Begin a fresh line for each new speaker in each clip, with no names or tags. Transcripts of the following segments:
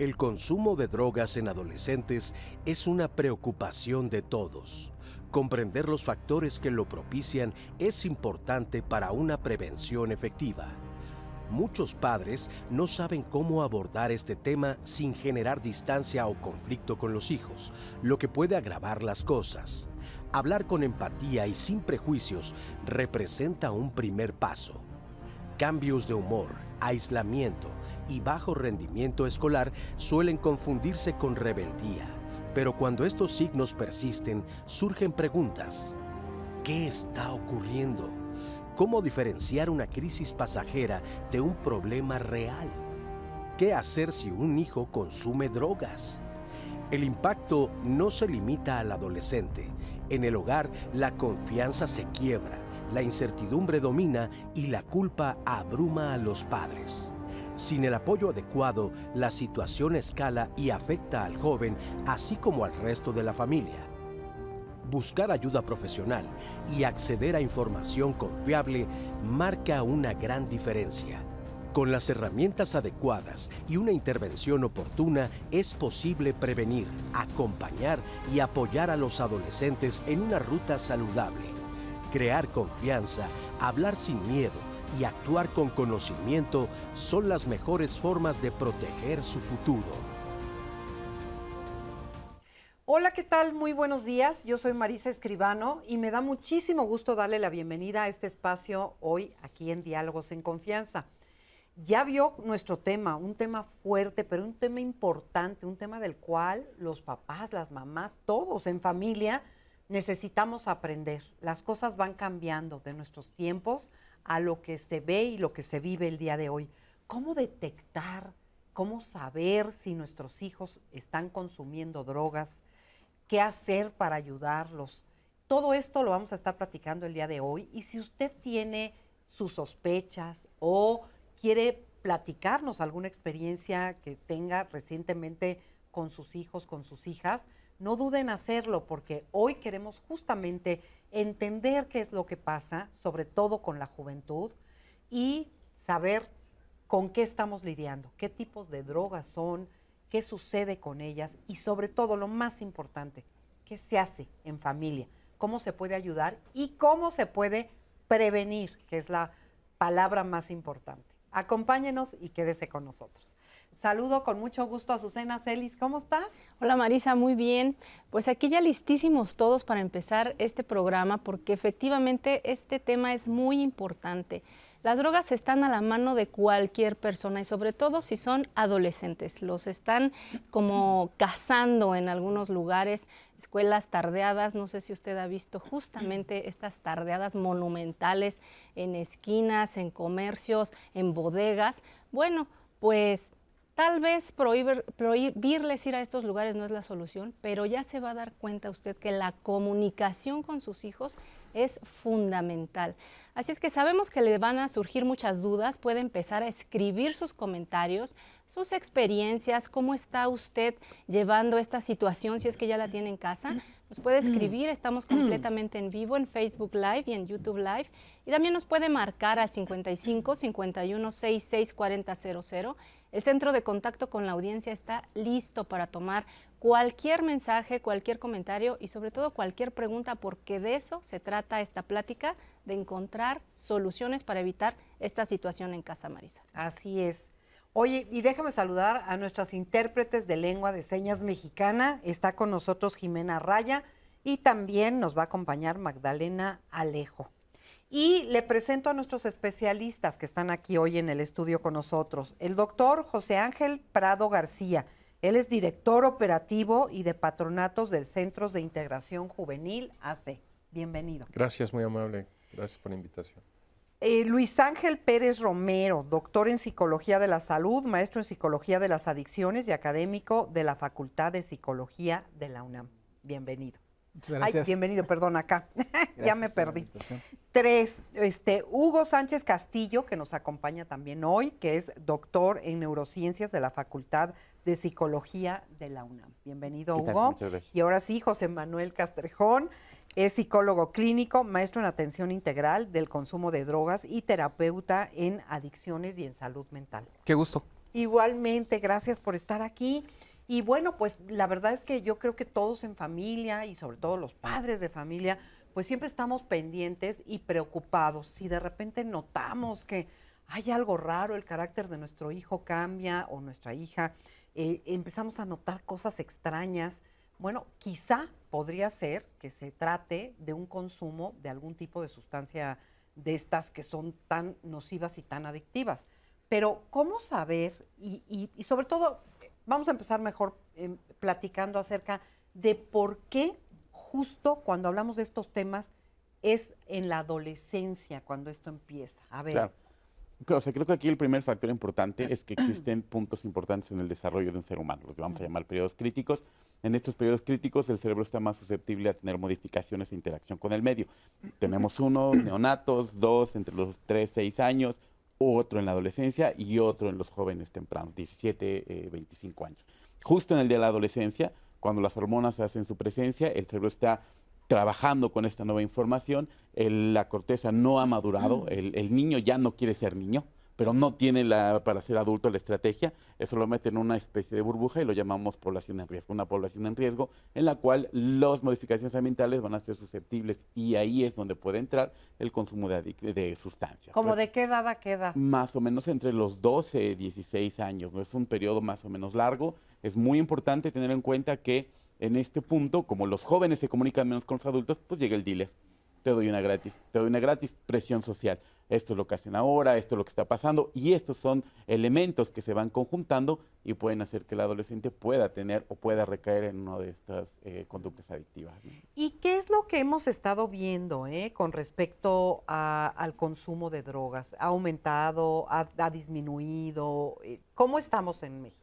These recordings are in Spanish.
El consumo de drogas en adolescentes es una preocupación de todos. Comprender los factores que lo propician es importante para una prevención efectiva. Muchos padres no saben cómo abordar este tema sin generar distancia o conflicto con los hijos, lo que puede agravar las cosas. Hablar con empatía y sin prejuicios representa un primer paso. Cambios de humor, aislamiento y bajo rendimiento escolar suelen confundirse con rebeldía, pero cuando estos signos persisten, surgen preguntas. ¿Qué está ocurriendo? ¿Cómo diferenciar una crisis pasajera de un problema real? ¿Qué hacer si un hijo consume drogas? El impacto no se limita al adolescente. En el hogar, la confianza se quiebra, la incertidumbre domina y la culpa abruma a los padres. Sin el apoyo adecuado, la situación escala y afecta al joven, así como al resto de la familia. Buscar ayuda profesional y acceder a información confiable marca una gran diferencia. Con las herramientas adecuadas y una intervención oportuna es posible prevenir, acompañar y apoyar a los adolescentes en una ruta saludable. Crear confianza, hablar sin miedo y actuar con conocimiento son las mejores formas de proteger su futuro.
Hola, ¿qué tal? Muy buenos días. Yo soy Marisa Escribano y me da muchísimo gusto darle la bienvenida a este espacio hoy aquí en Diálogos en Confianza. Ya vio nuestro tema, un tema fuerte, pero un tema importante, un tema del cual los papás, las mamás, todos en familia necesitamos aprender. Las cosas van cambiando de nuestros tiempos a lo que se ve y lo que se vive el día de hoy. ¿Cómo detectar, cómo saber si nuestros hijos están consumiendo drogas? ¿Qué hacer para ayudarlos? Todo esto lo vamos a estar platicando el día de hoy. Y si usted tiene sus sospechas o quiere platicarnos alguna experiencia que tenga recientemente con sus hijos, con sus hijas, no duden en hacerlo, porque hoy queremos justamente entender qué es lo que pasa, sobre todo con la juventud, y saber con qué estamos lidiando, qué tipos de drogas son, qué sucede con ellas y sobre todo, lo más importante, qué se hace en familia, cómo se puede ayudar y cómo se puede prevenir, que es la palabra más importante. Acompáñenos y quédese con nosotros. Saludo con mucho gusto a Azucena Celis. ¿Cómo estás?
Hola Marisa, muy bien. Pues aquí ya listísimos todos para empezar este programa porque efectivamente este tema es muy importante. Las drogas están a la mano de cualquier persona y sobre todo si son adolescentes. Los están como cazando en algunos lugares, escuelas tardeadas. No sé si usted ha visto justamente estas tardeadas monumentales en esquinas, en comercios, en bodegas. Bueno, pues tal vez prohibirles ir a estos lugares no es la solución, pero ya se va a dar cuenta usted que la comunicación con sus hijos es fundamental. Así es que sabemos que le van a surgir muchas dudas, puede empezar a escribir sus comentarios, sus experiencias, cómo está usted llevando esta situación, si es que ya la tiene en casa. Nos puede escribir, estamos completamente en vivo en Facebook Live y en YouTube Live. Y también nos puede marcar al 55 51 66 4000. El centro de contacto con la audiencia está listo para tomar cualquier mensaje, cualquier comentario y sobre todo cualquier pregunta, porque de eso se trata esta plática, de encontrar soluciones para evitar esta situación en casa, Marisa.
Así es. Oye, y déjame saludar a nuestras intérpretes de lengua de señas mexicana. Está con nosotros Jimena Raya y también nos va a acompañar Magdalena Alejo. Y le presento a nuestros especialistas que están aquí hoy en el estudio con nosotros. El doctor José Ángel Prado García. Él es director operativo y de patronatos del Centros de Integración Juvenil AC. Bienvenido.
Gracias, muy amable. Gracias por la invitación.
Luis Ángel Pérez Romero, doctor en Psicología de la Salud, maestro en Psicología de las Adicciones y académico de la Facultad de Psicología de la UNAM. Bienvenido.
Muchas gracias.
Ay, bienvenido, perdón, acá. Ya me perdí. 3, Hugo Sánchez Castillo, que nos acompaña también hoy, que es doctor en Neurociencias de la Facultad de Psicología de la UNAM. Bienvenido, Hugo.
Muchas gracias.
Y ahora sí, José Manuel Castrejón, es psicólogo clínico, maestro en atención integral del consumo de drogas y terapeuta en adicciones y en salud mental.
Qué gusto.
Igualmente, gracias por estar aquí. Y bueno, pues la verdad es que yo creo que todos en familia y sobre todo los padres de familia, pues siempre estamos pendientes y preocupados. Si de repente notamos que hay algo raro, el carácter de nuestro hijo cambia o nuestra hija, empezamos a notar cosas extrañas, bueno, quizá podría ser que se trate de un consumo de algún tipo de sustancia de estas que son tan nocivas y tan adictivas. Pero, ¿cómo saber? Y sobre todo, vamos a empezar mejor platicando acerca de por qué justo cuando hablamos de estos temas es en la adolescencia cuando esto empieza. A ver.
Claro. O sea, creo que aquí el primer factor importante es que existen puntos importantes en el desarrollo de un ser humano, los que vamos a llamar periodos críticos. En estos periodos críticos el cerebro está más susceptible a tener modificaciones de interacción con el medio. Tenemos uno, neonatos, dos entre los 3, 6 años, otro en la adolescencia y otro en los jóvenes tempranos, 17, 25 años. Justo en el de la adolescencia, cuando las hormonas hacen su presencia, el cerebro está trabajando con esta nueva información, la corteza no ha madurado, el niño ya no quiere ser niño, pero no tiene para ser adulto la estrategia, eso lo mete en una especie de burbuja y lo llamamos población en riesgo, una población en riesgo en la cual las modificaciones ambientales van a ser susceptibles y ahí es donde puede entrar el consumo de sustancias.
¿Cómo
Pues,
de qué edad a qué edad?
más o menos entre los 12 y 16 años, ¿no? Es un periodo más o menos largo, es muy importante tener en cuenta que en este punto, como los jóvenes se comunican menos con los adultos, pues llega el dealer. Te doy una gratis, presión social. Esto es lo que hacen ahora, esto es lo que está pasando, y estos son elementos que se van conjuntando y pueden hacer que el adolescente pueda tener o pueda recaer en una de estas conductas adictivas, ¿no?
¿Y qué es lo que hemos estado viendo con respecto al consumo de drogas? ¿Ha aumentado? ¿Ha disminuido? ¿Cómo estamos en México?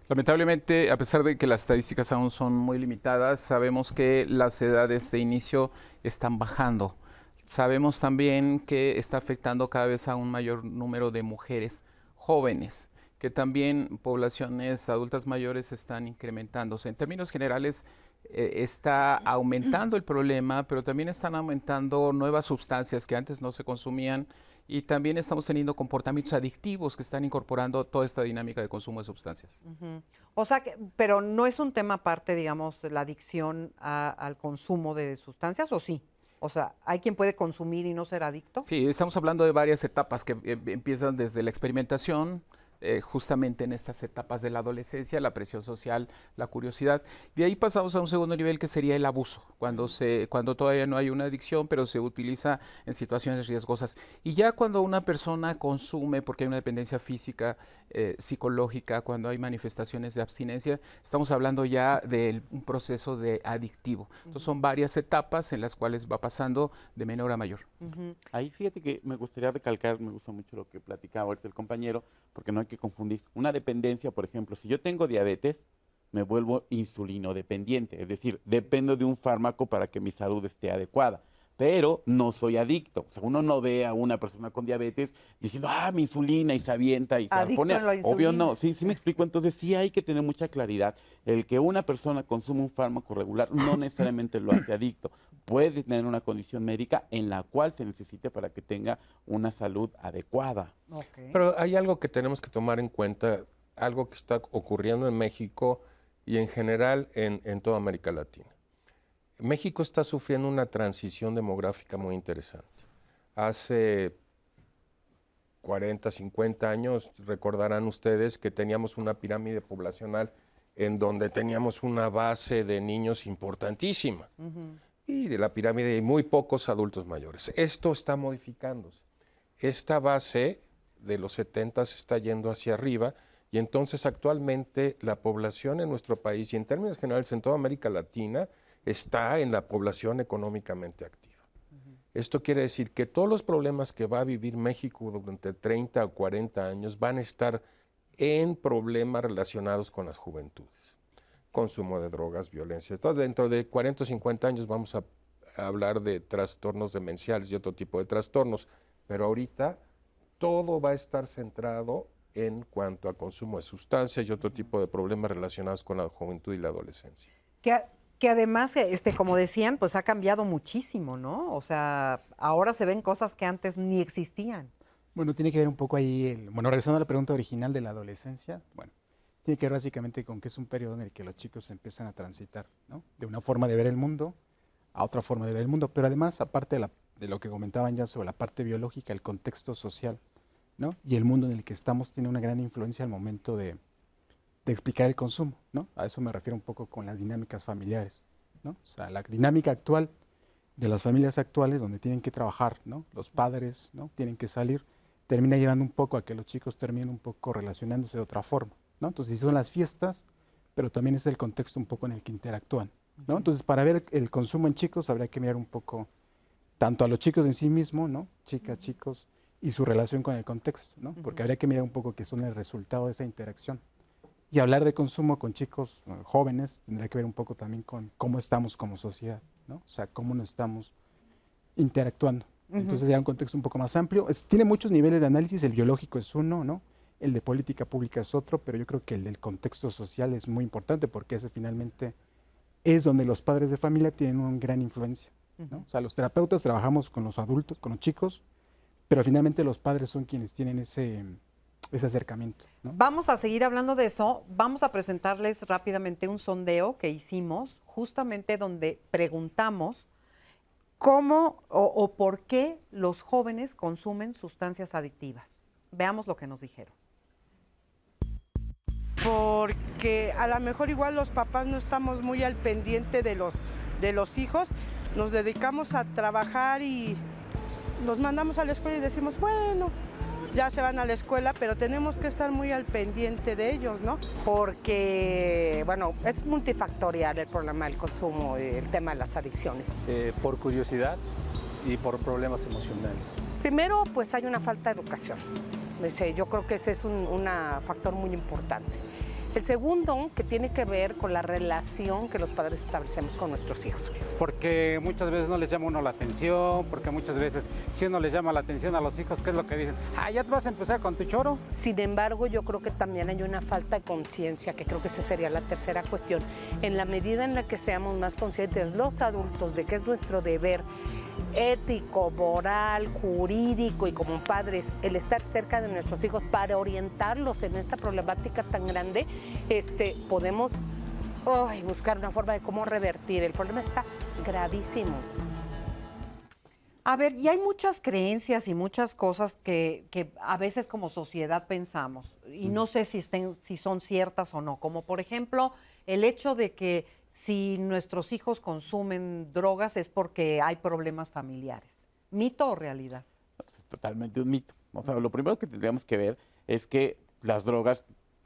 Lamentablemente, a pesar de que las estadísticas aún son muy limitadas, sabemos que las edades de inicio están bajando. Sabemos también que está afectando cada vez a un mayor número de mujeres jóvenes, que también poblaciones adultas mayores están incrementándose. En términos generales, está aumentando el problema, pero también están aumentando nuevas sustancias que antes no se consumían y también estamos teniendo comportamientos adictivos que están incorporando toda esta dinámica de consumo de sustancias.
O sea, pero no es un tema aparte, digamos, de la adicción al consumo de sustancias, ¿o sí? O sea, ¿hay quien puede consumir y no ser adicto?
Sí, estamos hablando de varias etapas que empiezan desde la experimentación, justamente en estas etapas de la adolescencia, la presión social, la curiosidad. De ahí pasamos a un segundo nivel que sería el abuso, cuando todavía no hay una adicción, pero se utiliza en situaciones riesgosas. Y ya cuando una persona consume, porque hay una dependencia física, psicológica, cuando hay manifestaciones de abstinencia, estamos hablando ya de un proceso de adictivo. Entonces son varias etapas en las cuales va pasando de menor a mayor.
Ahí fíjate que me gustaría recalcar, me gusta mucho lo que platicaba ahorita el compañero, porque no hay que confundir. Una dependencia, por ejemplo, si yo tengo diabetes, me vuelvo insulinodependiente, es decir, dependo de un fármaco para que mi salud esté adecuada, pero no soy adicto. O sea, uno no ve a una persona con diabetes diciendo, mi insulina, y se avienta y se
Adicto
pone.
a la
Obvio
insulina.
no, sí me explico. Entonces sí hay que tener mucha claridad. El que una persona consuma un fármaco regular no necesariamente lo hace adicto. Puede tener una condición médica en la cual se necesite para que tenga una salud adecuada.
Okay.
Pero hay algo que tenemos que tomar en cuenta, algo que está ocurriendo en México y en general en toda América Latina. México está sufriendo una transición demográfica muy interesante. Hace 40, 50 años, recordarán ustedes que teníamos una pirámide poblacional en donde teníamos una base de niños importantísima. Y de la pirámide hay muy pocos adultos mayores. Esto está modificándose. Esta base de los 70 está yendo hacia arriba y entonces actualmente la población en nuestro país y en términos generales en toda América Latina está en la población económicamente activa. Esto quiere decir que todos los problemas que va a vivir México durante 30 o 40 años van a estar en problemas relacionados con las juventudes. Consumo de drogas, violencia. Entonces, dentro de 40 o 50 años vamos a hablar de trastornos demenciales y otro tipo de trastornos, pero ahorita todo va a estar centrado en cuanto a consumo de sustancias y otro tipo de problemas relacionados con la juventud y la adolescencia.
Que además, como decían, pues ha cambiado muchísimo, ¿no? O sea, ahora se ven cosas que antes ni existían.
Bueno, tiene que ver un poco ahí, regresando a la pregunta original de la adolescencia, bueno, tiene que ver básicamente con que es un periodo en el que los chicos empiezan a transitar, ¿no? De una forma de ver el mundo a otra forma de ver el mundo, pero además, aparte de lo que comentaban ya sobre la parte biológica, el contexto social, ¿no? Y el mundo en el que estamos tiene una gran influencia al momento de explicar el consumo, ¿no? A eso me refiero un poco con las dinámicas familiares, ¿no? O sea, la dinámica actual de las familias actuales donde tienen que trabajar, ¿no? Los padres, ¿no? Tienen que salir, termina llevando un poco a que los chicos terminen un poco relacionándose de otra forma, ¿no? Entonces, sí son las fiestas, pero también es el contexto un poco en el que interactúan, ¿no? Entonces, para ver el consumo en chicos habría que mirar un poco tanto a los chicos en sí mismos, ¿no? Chicas, chicos, y su relación con el contexto, ¿no? Porque habría que mirar un poco qué son el resultado de esa interacción. Y hablar de consumo con chicos jóvenes tendrá que ver un poco también con cómo estamos como sociedad, ¿no? O sea, cómo nos estamos interactuando. Entonces, sería un contexto un poco más amplio. Tiene muchos niveles de análisis, el biológico es uno, ¿no? El de política pública es otro, pero yo creo que el del contexto social es muy importante porque ese finalmente es donde los padres de familia tienen una gran influencia, ¿no? O sea, los terapeutas trabajamos con los adultos, con los chicos, pero finalmente los padres son quienes tienen ese acercamiento, ¿no?
Vamos a seguir hablando de eso. Vamos a presentarles rápidamente un sondeo que hicimos, justamente donde preguntamos cómo o por qué los jóvenes consumen sustancias adictivas. Veamos lo que nos dijeron.
Porque a lo mejor igual los papás no estamos muy al pendiente de los hijos, nos dedicamos a trabajar y los mandamos a la escuela y decimos, bueno, ya se van a la escuela, pero tenemos que estar muy al pendiente de ellos, ¿no?
Porque, bueno, es multifactorial el problema del consumo, el tema de las adicciones.
Por curiosidad y por problemas emocionales.
Primero, pues hay una falta de educación. Yo creo que ese es un factor muy importante. El segundo, que tiene que ver con la relación que los padres establecemos con nuestros hijos.
Porque muchas veces no les llama uno la atención, porque muchas veces si uno les llama la atención a los hijos, ¿qué es lo que dicen? Ah, ya te vas a empezar con tu choro.
Sin embargo, yo creo que también hay una falta de conciencia, que creo que esa sería la tercera cuestión. En la medida en la que seamos más conscientes los adultos de que es nuestro deber ético, moral, jurídico y como padres, el estar cerca de nuestros hijos para orientarlos en esta problemática tan grande, podemos buscar una forma de cómo revertir. El problema está gravísimo.
A ver, y hay muchas creencias y muchas cosas que a veces como sociedad pensamos, y no sé si son ciertas o no, como por ejemplo el hecho de que si nuestros hijos consumen drogas es porque hay problemas familiares. ¿Mito o realidad?
Es totalmente un mito. O sea, lo primero que tendríamos que ver es que las drogas,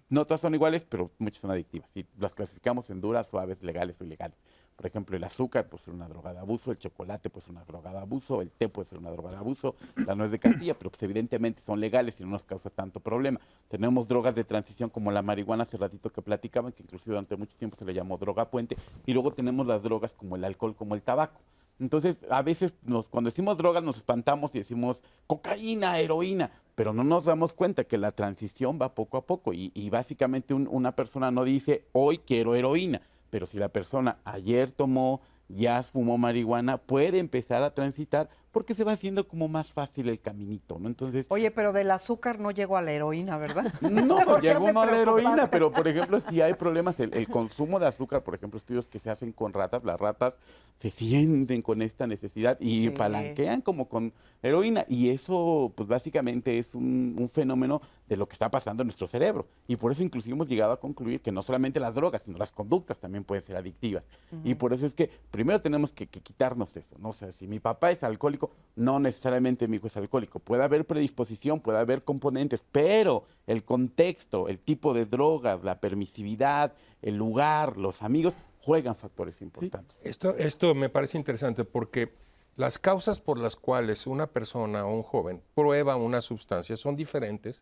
no todas son iguales, pero muchas son adictivas. Y las clasificamos en duras, suaves, legales o ilegales. Por ejemplo, el azúcar puede ser una droga de abuso, el chocolate puede ser una droga de abuso, el té puede ser una droga de abuso, la nuez de Castilla, pero pues evidentemente son legales y no nos causa tanto problema. Tenemos drogas de transición como la marihuana, hace ratito que platicaban, que inclusive durante mucho tiempo se le llamó droga puente, y luego tenemos las drogas como el alcohol, como el tabaco. Entonces, a veces cuando decimos drogas nos espantamos y decimos cocaína, heroína, pero no nos damos cuenta que la transición va poco a poco y básicamente una persona no dice hoy quiero heroína, pero si la persona ayer tomó, ya fumó marihuana, puede empezar a transitar porque se va haciendo como más fácil el caminito, ¿no? Entonces,
oye, pero del azúcar no llegó a la heroína, ¿verdad?
No, llegó uno a la heroína, pero por ejemplo, si hay problemas, el consumo de azúcar, por ejemplo, estudios que se hacen con ratas, las ratas se sienten con esta necesidad y palanquean como con heroína, y eso pues básicamente es un fenómeno de lo que está pasando en nuestro cerebro, y por eso inclusive hemos llegado a concluir que no solamente las drogas, sino las conductas también pueden ser adictivas, y por eso es que primero tenemos que quitarnos eso, ¿no? O sea, si mi papá es alcohólico, no necesariamente mi hijo es alcohólico. Puede haber predisposición, puede haber componentes, pero el contexto, el tipo de drogas, la permisividad, el lugar, los amigos, juegan factores importantes.
Sí, esto me parece interesante porque las causas por las cuales una persona o un joven prueba una sustancia son diferentes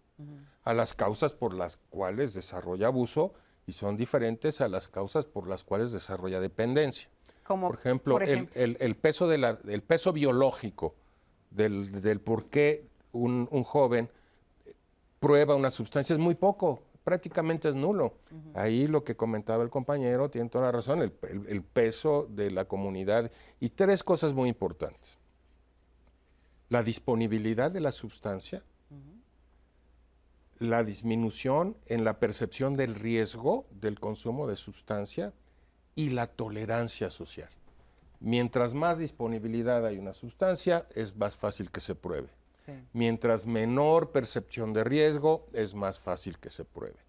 a las causas por las cuales desarrolla abuso y son diferentes a las causas por las cuales desarrolla dependencia. Por ejemplo, el peso biológico del por qué un joven prueba una sustancia es muy poco, prácticamente es nulo. Ahí lo que comentaba el compañero tiene toda la razón, el peso de la comunidad. Y tres cosas muy importantes. La disponibilidad de la sustancia, la disminución en la percepción del riesgo del consumo de sustancia y la tolerancia social. Mientras más disponibilidad hay una sustancia, es más fácil que se pruebe. Sí. Mientras menor percepción de riesgo, es más fácil que se pruebe.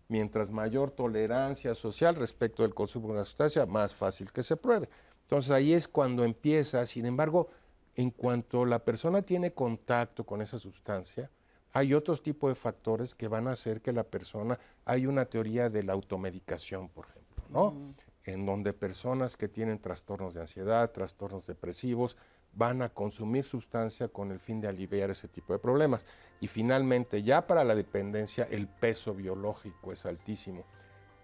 Mientras mayor tolerancia social respecto del consumo de una sustancia, más fácil que se pruebe. Entonces ahí es cuando empieza. Sin embargo, en cuanto la persona tiene contacto con esa sustancia, hay otros tipos de factores que van a hacer que la persona, hay una teoría de la automedicación, por ejemplo, ¿no? En donde personas que tienen trastornos de ansiedad, trastornos depresivos, van a consumir sustancia con el fin de aliviar ese tipo de problemas. Y finalmente, ya para la dependencia, el peso biológico es altísimo.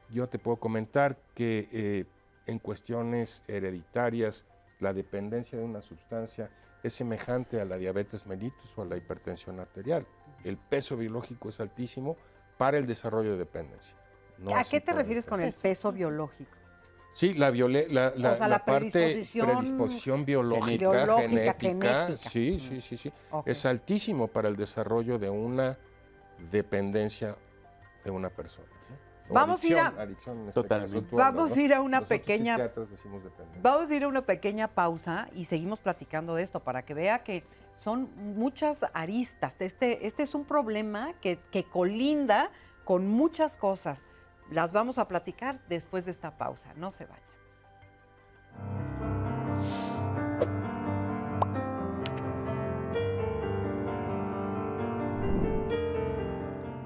Yo te puedo comentar que en cuestiones hereditarias, la dependencia de una sustancia es semejante a la diabetes mellitus o a la hipertensión arterial. El peso biológico es altísimo para el desarrollo de dependencia. No
¿A qué te refieres con el peso biológico?
Sí, la parte predisposición biológica, genética. Sí. Okay. Es altísimo para el desarrollo de una dependencia de una persona. ¿Sí?
Vamos
Vamos
a ir a una pequeña pausa y seguimos platicando de esto para que vea que son muchas aristas. Este es un problema que colinda con muchas cosas. Las vamos a platicar después de esta pausa. No se vayan.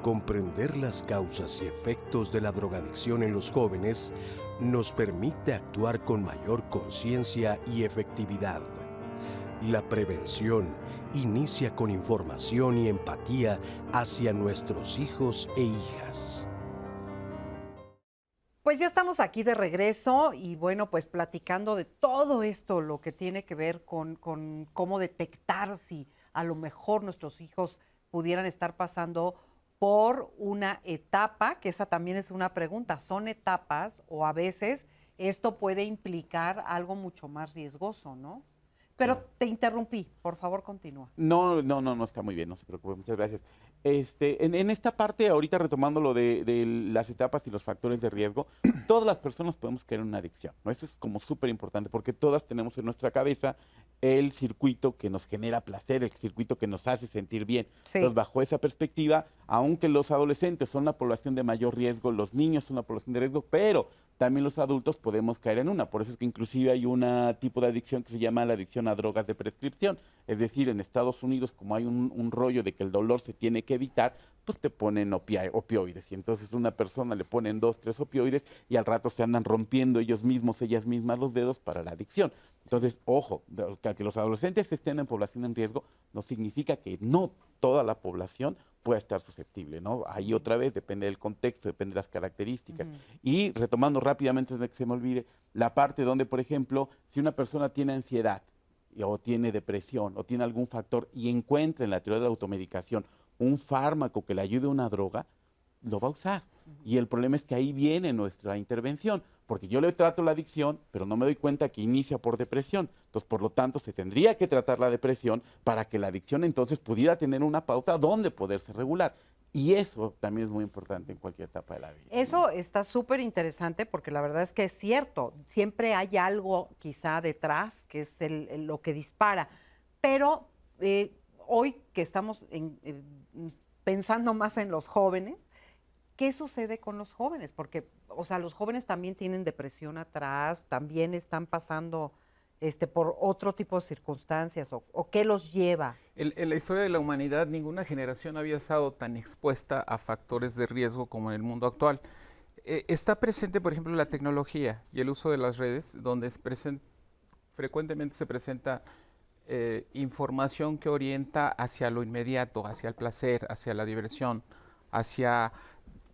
Comprender las causas y efectos de la drogadicción en los jóvenes nos permite actuar con mayor conciencia y efectividad. La prevención inicia con información y empatía hacia nuestros hijos e hijas.
Pues ya estamos aquí de regreso y bueno, pues platicando de todo esto, lo que tiene que ver con cómo detectar si a lo mejor nuestros hijos pudieran estar pasando por una etapa, que esa también es una pregunta, ¿son etapas o a veces esto puede implicar algo mucho más riesgoso, ¿no? Pero te interrumpí, por favor continúa.
No, está muy bien, no se preocupe, muchas gracias. En esta parte, ahorita retomando lo de las etapas y los factores de riesgo, todas las personas podemos caer en una adicción, ¿no? Eso es como súper importante porque todas tenemos en nuestra cabeza el circuito que nos genera placer, el circuito que nos hace sentir bien. Sí. Entonces, bajo esa perspectiva, aunque los adolescentes son la población de mayor riesgo, los niños son la población de riesgo, pero también los adultos podemos caer en una. Por eso es que inclusive hay un tipo de adicción que se llama la adicción a drogas de prescripción. Es decir, en Estados Unidos, como hay un rollo de que el dolor se tiene que evitar, pues te ponen opioides. Y entonces una persona le ponen 2, 3 opioides y al rato se andan rompiendo ellos mismos, ellas mismas los dedos para la adicción. Entonces, ojo, que los adolescentes estén en población en riesgo no significa que no toda la población pueda estar susceptible, ¿no? Ahí otra vez depende del contexto, depende de las características. Y retomando rápidamente, antes de que se me olvide, la parte donde, por ejemplo, si una persona tiene ansiedad o tiene depresión o tiene algún factor y encuentra en la teoría de la automedicación un fármaco que le ayude a una droga, lo va a usar. Y el problema es que ahí viene nuestra intervención, porque yo le trato la adicción, pero no me doy cuenta que inicia por depresión. Entonces, por lo tanto, se tendría que tratar la depresión para que la adicción entonces pudiera tener una pauta donde poderse regular. Y eso también es muy importante en cualquier etapa de la vida.
Eso está súper interesante porque la verdad es que es cierto, siempre hay algo quizá detrás que es lo que dispara, pero hoy que estamos pensando más en los jóvenes, ¿qué sucede con los jóvenes? Porque, o sea, los jóvenes también tienen depresión atrás, también están pasando por otro tipo de circunstancias, o qué los lleva.
En la historia de la humanidad, ninguna generación había estado tan expuesta a factores de riesgo como en el mundo actual. Está presente, por ejemplo, la tecnología y el uso de las redes, donde frecuentemente se presenta información que orienta hacia lo inmediato, hacia el placer, hacia la diversión, hacia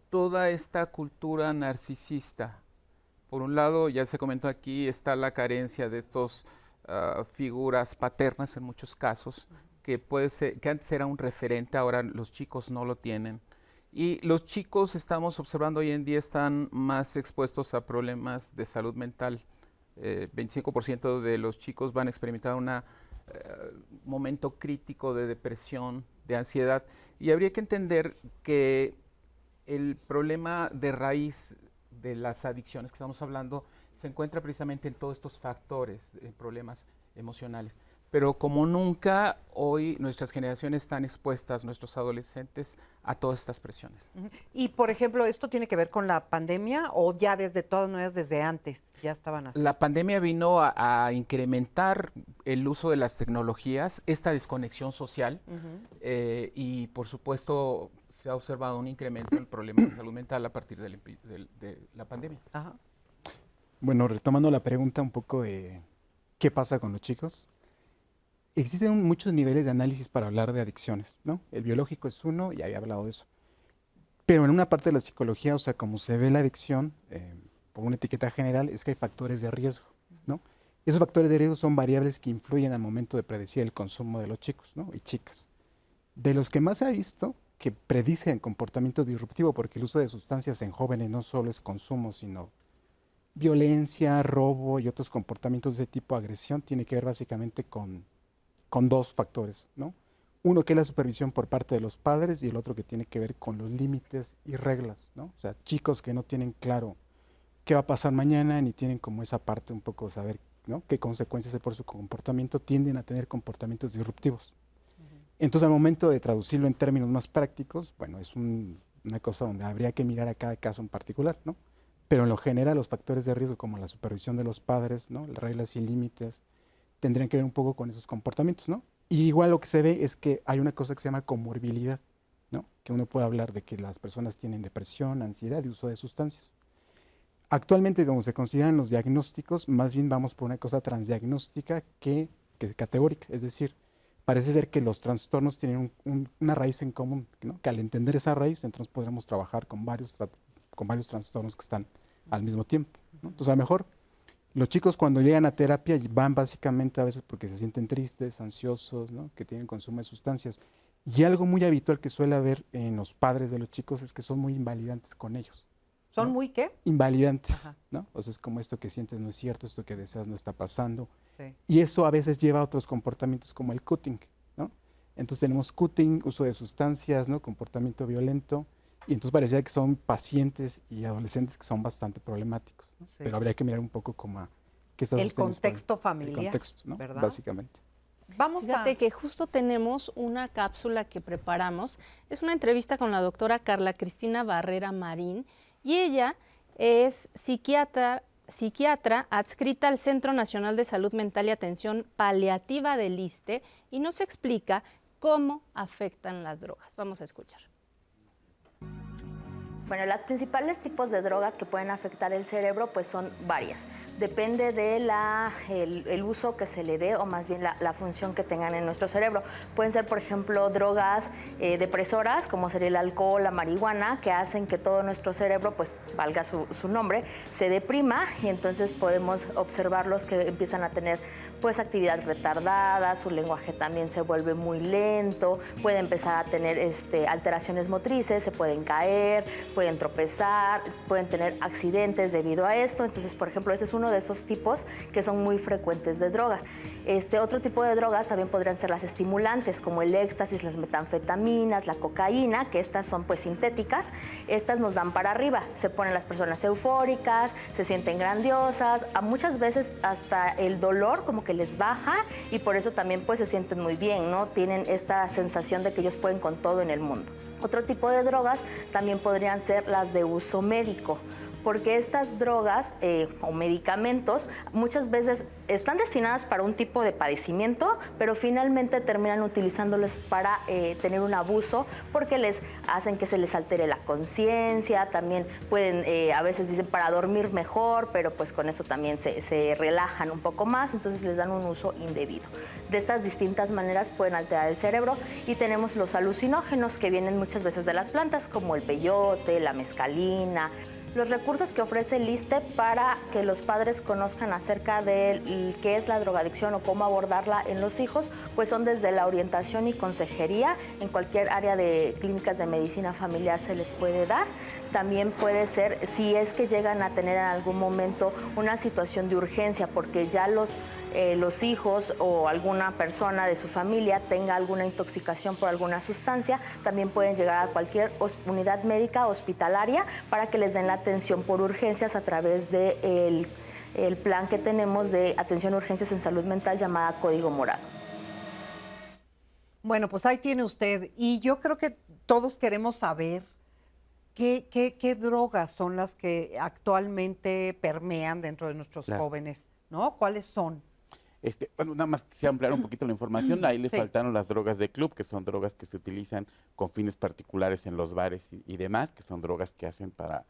toda esta cultura narcisista. Por un lado, ya se comentó aquí, está la carencia de estas figuras paternas en muchos casos, que antes era un referente, ahora los chicos no lo tienen. Y los chicos, estamos observando hoy en día, están más expuestos a problemas de salud mental. 25% de los chicos van a experimentar una momento crítico de depresión, de ansiedad, y habría que entender que el problema de raíz de las adicciones que estamos hablando se encuentra precisamente en todos estos factores, problemas emocionales. Pero como nunca, hoy nuestras generaciones están expuestas, nuestros adolescentes, a todas estas presiones.
Y, por ejemplo, ¿esto tiene que ver con la pandemia o ya desde todas maneras, desde antes, ya estaban así?
La pandemia vino a incrementar el uso de las tecnologías, esta desconexión social, y por supuesto se ha observado un incremento en el problema de salud mental a partir de la pandemia.
Ajá.
Bueno, retomando la pregunta un poco de qué pasa con los chicos. Existen muchos niveles de análisis para hablar de adicciones, ¿no? El biológico es uno, y había hablado de eso. Pero en una parte de la psicología, o sea, como se ve la adicción, por una etiqueta general, es que hay factores de riesgo, ¿no? Esos factores de riesgo son variables que influyen al momento de predecir el consumo de los chicos, ¿no? Y chicas. De los que más se ha visto que predicen comportamiento disruptivo, porque el uso de sustancias en jóvenes no solo es consumo, sino violencia, robo y otros comportamientos de ese tipo, agresión, tiene que ver básicamente con dos factores, ¿no? Uno que es la supervisión por parte de los padres y el otro que tiene que ver con los límites y reglas, ¿no? O sea, chicos que no tienen claro qué va a pasar mañana ni tienen como esa parte un poco saber, ¿no?, qué consecuencias hay por su comportamiento, tienden a tener comportamientos disruptivos. Entonces, al momento de traducirlo en términos más prácticos, bueno, es una cosa donde habría que mirar a cada caso en particular, ¿no? Pero en lo general, los factores de riesgo como la supervisión de los padres, ¿no?, las reglas y límites, tendrían que ver un poco con esos comportamientos, ¿no? Y igual lo que se ve es que hay una cosa que se llama comorbilidad, ¿no? Que uno puede hablar de que las personas tienen depresión, ansiedad y uso de sustancias. Actualmente, como se consideran los diagnósticos, más bien vamos por una cosa transdiagnóstica que categórica, es decir, parece ser que los trastornos tienen una raíz en común, ¿no? Que al entender esa raíz, entonces podremos trabajar con varios trastornos que están al mismo tiempo, ¿no? Entonces, a lo mejor los chicos cuando llegan a terapia van básicamente a veces porque se sienten tristes, ansiosos, ¿no?, que tienen consumo de sustancias. Y algo muy habitual que suele haber en los padres de los chicos es que son muy invalidantes con ellos.
¿Son
¿no?
muy qué?
Invalidantes,
Ajá.
¿no? O sea, es como esto que sientes no es cierto, esto que deseas no está pasando.
Sí.
Y eso a veces lleva a otros comportamientos como el cutting, ¿no? Entonces tenemos cutting, uso de sustancias, ¿no?, comportamiento violento. Y entonces parecía que son pacientes y adolescentes que son bastante problemáticos, ¿no?
Sí.
Pero habría que mirar un poco como a qué está
El contexto familiar,
el contexto, ¿no?,
¿verdad?
básicamente.
Vamos
Fíjate que justo tenemos una cápsula que preparamos. Es una entrevista con la doctora Carla Cristina Barrera Marín y ella es psiquiatra adscrita al Centro Nacional de Salud Mental y Atención Paliativa del ISSSTE y nos explica cómo afectan las drogas. Vamos a escuchar.
Bueno, los principales tipos de drogas que pueden afectar el cerebro pues son varias. Depende de el uso que se le dé o más bien la función que tengan en nuestro cerebro. Pueden ser, por ejemplo, drogas depresoras, como sería el alcohol, la marihuana, que hacen que todo nuestro cerebro, pues valga su nombre, se deprima y entonces podemos observarlos que empiezan a tener pues actividad retardada, su lenguaje también se vuelve muy lento, puede empezar a tener alteraciones motrices, se pueden caer, pueden tropezar, pueden tener accidentes debido a esto. Entonces, por ejemplo, ese es uno de esos tipos que son muy frecuentes de drogas. Otro tipo de drogas también podrían ser las estimulantes, como el éxtasis, las metanfetaminas, la cocaína, que estas son pues sintéticas. Estas nos dan para arriba, se ponen las personas eufóricas, se sienten grandiosas, a muchas veces hasta el dolor como que les baja y por eso también pues se sienten muy bien, ¿no? Tienen esta sensación de que ellos pueden con todo en el mundo. Otro tipo de drogas también podrían ser las de uso médico, porque estas drogas o medicamentos muchas veces están destinadas para un tipo de padecimiento, pero finalmente terminan utilizándolos para tener un abuso porque les hacen que se les altere la conciencia, también pueden, a veces dicen para dormir mejor, pero pues con eso también se relajan un poco más, entonces les dan un uso indebido. De estas distintas maneras pueden alterar el cerebro y tenemos los alucinógenos que vienen muchas veces de las plantas, como el peyote, la mescalina. Los recursos que ofrece el ISSSTE para que los padres conozcan acerca de qué es la drogadicción o cómo abordarla en los hijos, pues son desde la orientación y consejería, en cualquier área de clínicas de medicina familiar se les puede dar. También puede ser si es que llegan a tener en algún momento una situación de urgencia, porque ya los los hijos o alguna persona de su familia tenga alguna intoxicación por alguna sustancia, también pueden llegar a cualquier unidad médica hospitalaria para que les den la atención por urgencias a través del plan que tenemos de atención a urgencias en salud mental llamada Código Morado.
Bueno, pues ahí tiene usted. Y yo creo que todos queremos saber qué drogas son las que actualmente permean dentro de nuestros jóvenes, ¿no? ¿Cuáles son?
Bueno, nada más quisiera ampliar un poquito la información. Ahí le faltaron las drogas de club, que son drogas que se utilizan con fines particulares en los bares y demás, que son drogas que hacen para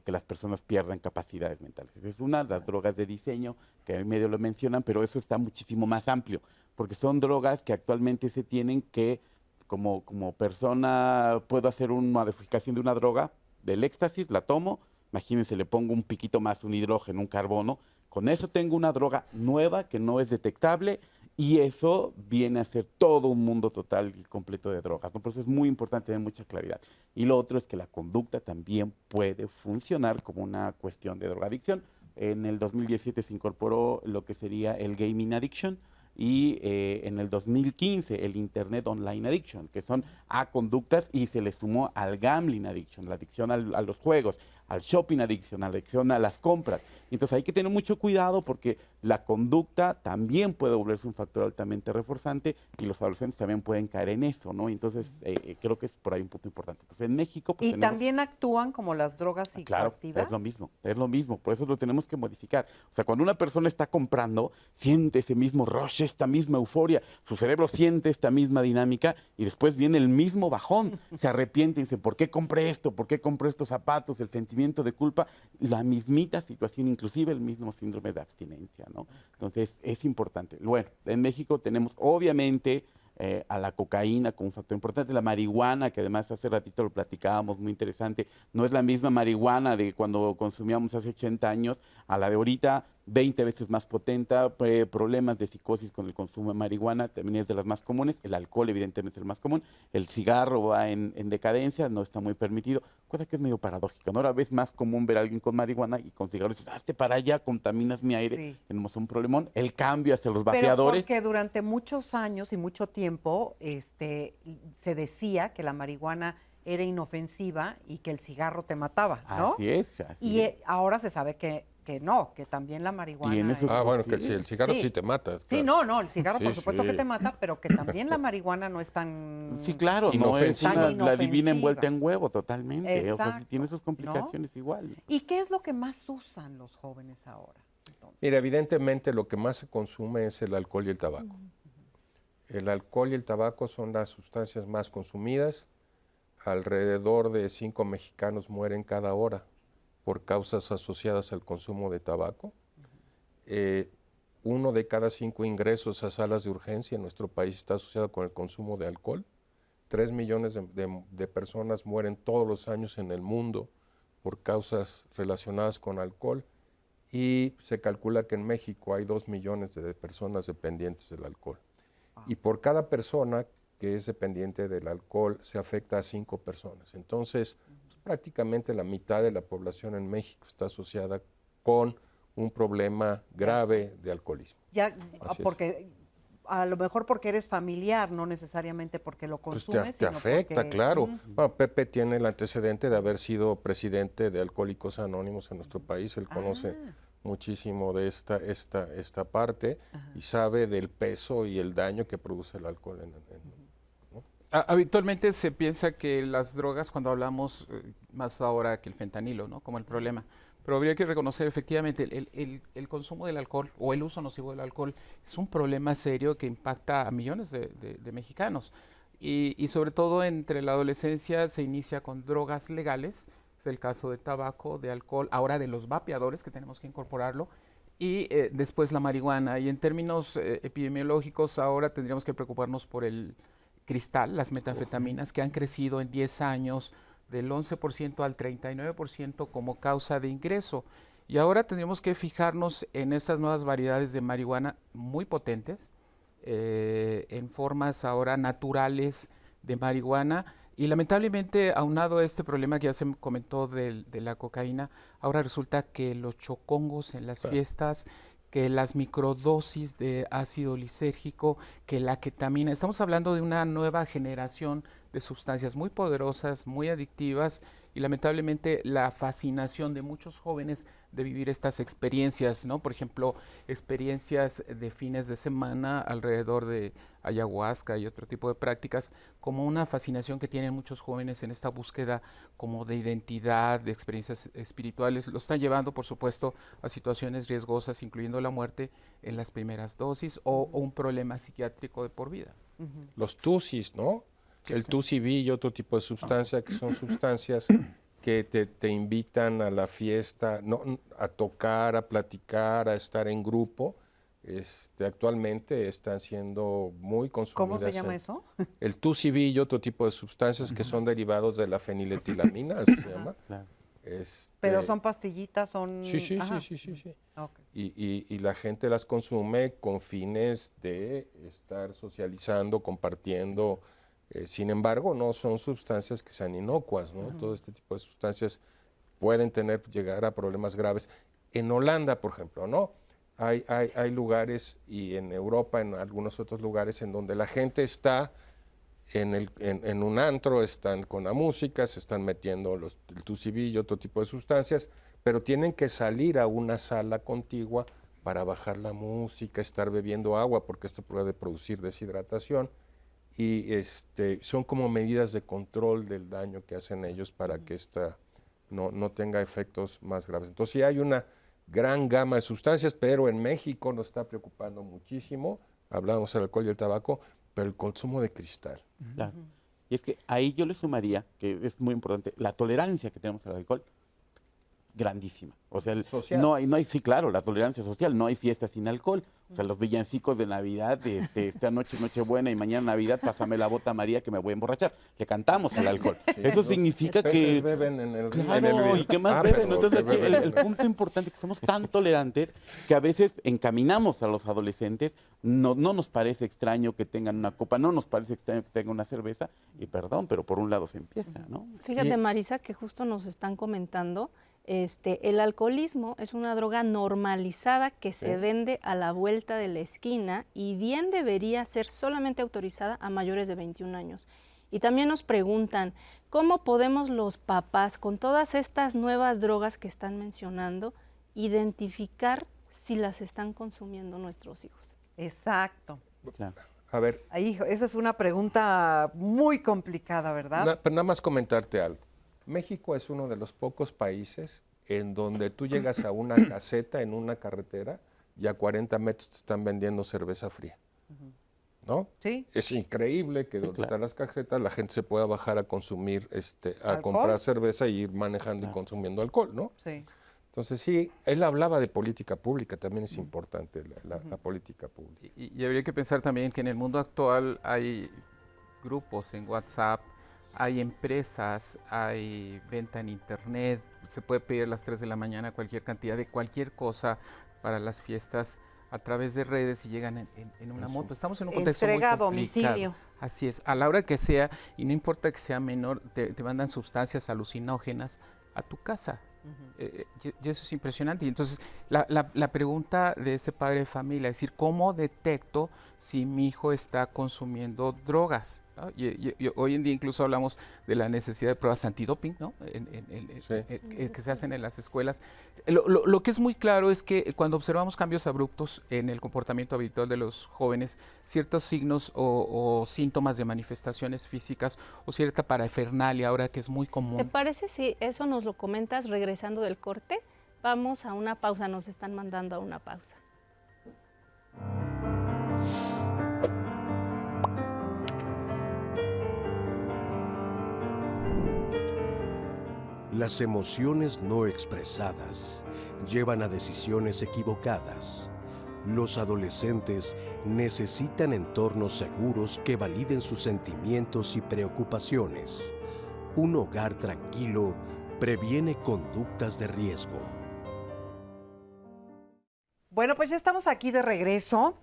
que las personas pierdan capacidades mentales. Es una de las drogas de diseño, que en medio lo mencionan, pero eso está muchísimo más amplio, porque son drogas que actualmente se tienen que, como persona, puedo hacer una modificación de una droga, del éxtasis, la tomo, imagínense, le pongo un piquito más, un hidrógeno, un carbono, con eso tengo una droga nueva que no es detectable y eso viene a ser todo un mundo total y completo de drogas, ¿no? Por eso es muy importante tener mucha claridad. Y lo otro es que la conducta también puede funcionar como una cuestión de drogadicción. En el 2017 se incorporó lo que sería el gaming addiction y en el 2015 el Internet Online Addiction, que son conductas, y se le sumó al gambling addiction, la adicción a los juegos, al shopping addiction, a la adicción a las compras. Entonces hay que tener mucho cuidado porque la conducta también puede volverse un factor altamente reforzante y los adolescentes también pueden caer en eso, ¿no? Entonces creo que es por ahí un punto importante. Entonces en México... Pues,
¿Y también actúan como las drogas psicoactivas?
Claro, es lo mismo, por eso lo tenemos que modificar. O sea, cuando una persona está comprando, siente ese mismo rush, esta misma euforia, su cerebro siente esta misma dinámica y después viene el mismo bajón, se arrepiente y dice, ¿por qué compré esto? ¿Por qué compré estos zapatos? El sentimiento de culpa, la mismita situación, inclusive el mismo síndrome de abstinencia, ¿no? Entonces es importante. Bueno, en México tenemos obviamente a la cocaína como un factor importante, la marihuana, que además hace ratito lo platicábamos, muy interesante, no es la misma marihuana de cuando consumíamos hace 80 años a la de ahorita, 20 veces más potente, problemas de psicosis con el consumo de marihuana, también es de las más comunes, el alcohol evidentemente es el más común, el cigarro va en decadencia, no está muy permitido, cosa que es medio paradójica, ¿no? Ahora ves más común ver a alguien con marihuana y con cigarros, dices, hazte para allá, contaminas mi aire, tenemos un problemón, el cambio hacia los vapeadores.
Pero porque durante muchos años y mucho tiempo se decía que la marihuana era inofensiva y que el cigarro te mataba, ¿no?
Así es.
Ahora se sabe que no, que también la marihuana...
bueno, que el cigarro sí te mata.
Sí, claro. El cigarro por supuesto que te mata, pero que también la marihuana no es tan...
Sí, claro, no es la divina envuelta en huevo totalmente.
Exacto,
o sea, sí tiene sus complicaciones igual. ¿No?
¿Y qué es lo que más usan los jóvenes ahora? Entonces?
Mira, evidentemente lo que más se consume es el alcohol y el tabaco. El alcohol y el tabaco son las sustancias más consumidas. Alrededor de 5 mexicanos mueren cada hora por causas asociadas al consumo de tabaco. 1 de cada 5 ingresos a salas de urgencia en nuestro país está asociado con el consumo de alcohol. 3 millones de personas mueren todos los años en el mundo por causas relacionadas con alcohol y se calcula que en México hay 2 millones de personas dependientes del alcohol. Y por cada persona que es dependiente del alcohol se afecta a 5 personas. Entonces, pues, prácticamente la mitad de la población en México está asociada con un problema grave de alcoholismo.
Ya, porque a lo mejor porque eres familiar, no necesariamente porque lo consumes.
Pues te afecta, porque... claro. Bueno, Pepe tiene el antecedente de haber sido presidente de Alcohólicos Anónimos en nuestro país. Él conoce muchísimo de esta parte y sabe del peso y el daño que produce el alcohol ¿no?
Habitualmente se piensa que las drogas, cuando hablamos más ahora que el fentanilo, ¿no? Como el problema, pero habría que reconocer efectivamente el consumo del alcohol o el uso nocivo del alcohol es un problema serio que impacta a millones de mexicanos y sobre todo entre la adolescencia se inicia con drogas legales, es el caso de tabaco, de alcohol, ahora de los vapeadores que tenemos que incorporarlo y después la marihuana y en términos epidemiológicos ahora tendríamos que preocuparnos por el cristal, las metanfetaminas que han crecido en 10 años del 11% al 39% como causa de ingreso. Y ahora tendríamos que fijarnos en estas nuevas variedades de marihuana muy potentes, en formas ahora naturales de marihuana. Y lamentablemente, aunado a este problema que ya se comentó de la cocaína, ahora resulta que los chocongos en las fiestas que las microdosis de ácido lisérgico, que la ketamina. Estamos hablando de una nueva generación de sustancias muy poderosas, muy adictivas, y lamentablemente la fascinación de muchos jóvenes de vivir estas experiencias, ¿no? Por ejemplo, experiencias de fines de semana alrededor de ayahuasca y otro tipo de prácticas, como una fascinación que tienen muchos jóvenes en esta búsqueda como de identidad, de experiencias espirituales. Lo están llevando, por supuesto, a situaciones riesgosas, incluyendo la muerte en las primeras dosis o un problema psiquiátrico de por vida.
Los tusis, ¿no? El TUSIB y otro tipo de sustancia, que son sustancias que te invitan a la fiesta, no, a tocar, a platicar, a estar en grupo. Actualmente están siendo muy consumidas.
¿Cómo se llama eso?
El TUSIB y otro tipo de sustancias que son derivados de la feniletilamina, así se llama.
Claro.
Pero son pastillitas, son...
Sí.
Okay.
Y la gente las consume con fines de estar socializando, compartiendo. Sin embargo, no son sustancias que sean inocuas, ¿no? Todo este tipo de sustancias pueden llegar a problemas graves. En Holanda, por ejemplo, ¿no? Hay lugares, y en Europa, en algunos otros lugares, en donde la gente está en un antro, están con la música, se están metiendo el TUSIB y otro tipo de sustancias, pero tienen que salir a una sala contigua para bajar la música, estar bebiendo agua, porque esto puede producir deshidratación. Y son como medidas de control del daño que hacen ellos para que esta no tenga efectos más graves. Entonces sí hay una gran gama de sustancias, pero en México nos está preocupando muchísimo, hablábamos del alcohol y el tabaco, pero el consumo de cristal.
Claro. Y es que ahí yo le sumaría, que es muy importante, la tolerancia que tenemos al alcohol, grandísima. O sea, no hay, sí, claro, la tolerancia social, no hay fiesta sin alcohol. O sea, los villancicos de Navidad, esta noche Nochebuena y mañana Navidad, pásame la bota María que me voy a emborrachar. Le cantamos al alcohol.
Sí,
eso significa que...
beben en el
Claro, ¿y qué más beben? Entonces aquí el punto importante es que somos tan tolerantes que a veces encaminamos a los adolescentes, no nos parece extraño que tengan una copa, no nos parece extraño que tengan una cerveza, y perdón, pero por un lado se empieza, ¿no?
Fíjate, Marisa, que justo nos están comentando, el alcoholismo es una droga normalizada que se vende a la vuelta de la esquina y bien debería ser solamente autorizada a mayores de 21 años. Y también nos preguntan, ¿cómo podemos los papás, con todas estas nuevas drogas que están mencionando, identificar si las están consumiendo nuestros hijos?
Exacto.
Claro.
A ver.
Esa es una pregunta muy complicada, ¿verdad?
Pero nada más comentarte algo. México es uno de los pocos países en donde tú llegas a una caseta en una carretera y a 40 metros te están vendiendo cerveza fría, ¿no?
Sí.
Es increíble que donde están las casetas la gente se pueda bajar a consumir, a
¿Alcohol?
comprar cerveza y ir manejando y consumiendo alcohol, ¿no?
Sí.
Entonces sí, él hablaba de política pública, también es importante la política pública.
Y habría que pensar también que en el mundo actual hay grupos en WhatsApp, hay empresas, hay venta en internet, se puede pedir a las 3 de la mañana cualquier cantidad de cualquier cosa para las fiestas a través de redes y llegan en una moto. Estamos en un contexto muy complicado.
Entrega a domicilio.
Así es, a la hora que sea, y no importa que sea menor, te mandan sustancias alucinógenas a tu casa. Y eso es impresionante. Y entonces la pregunta de este padre de familia es decir, ¿cómo detecto si mi hijo está consumiendo drogas? ¿No? Y hoy en día incluso hablamos de la necesidad de pruebas antidoping, ¿no? Que se hacen en las escuelas. Lo que es muy claro es que cuando observamos cambios abruptos en el comportamiento habitual de los jóvenes, ciertos signos o síntomas de manifestaciones físicas o cierta parafernalia ahora que es muy común.
¿Te parece si eso nos lo comentas regresando del corte? Vamos a una pausa, nos están mandando a una pausa.
Las emociones no expresadas llevan a decisiones equivocadas. Los adolescentes necesitan entornos seguros que validen sus sentimientos y preocupaciones. Un hogar tranquilo previene conductas de riesgo.
Bueno, pues ya estamos aquí de regreso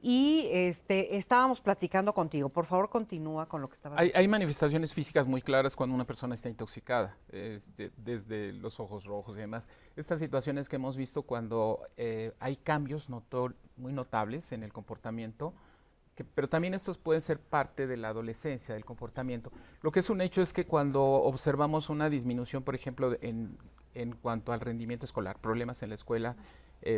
y estábamos platicando contigo. Por favor, continúa con lo que estabas diciendo.
Hay manifestaciones físicas muy claras cuando una persona está intoxicada, desde los ojos rojos y demás. Estas situaciones que hemos visto cuando hay cambios muy notables en el comportamiento, pero también estos pueden ser parte de la adolescencia, del comportamiento. Lo que es un hecho es que cuando observamos una disminución, por ejemplo, en cuanto al rendimiento escolar, problemas en la escuela,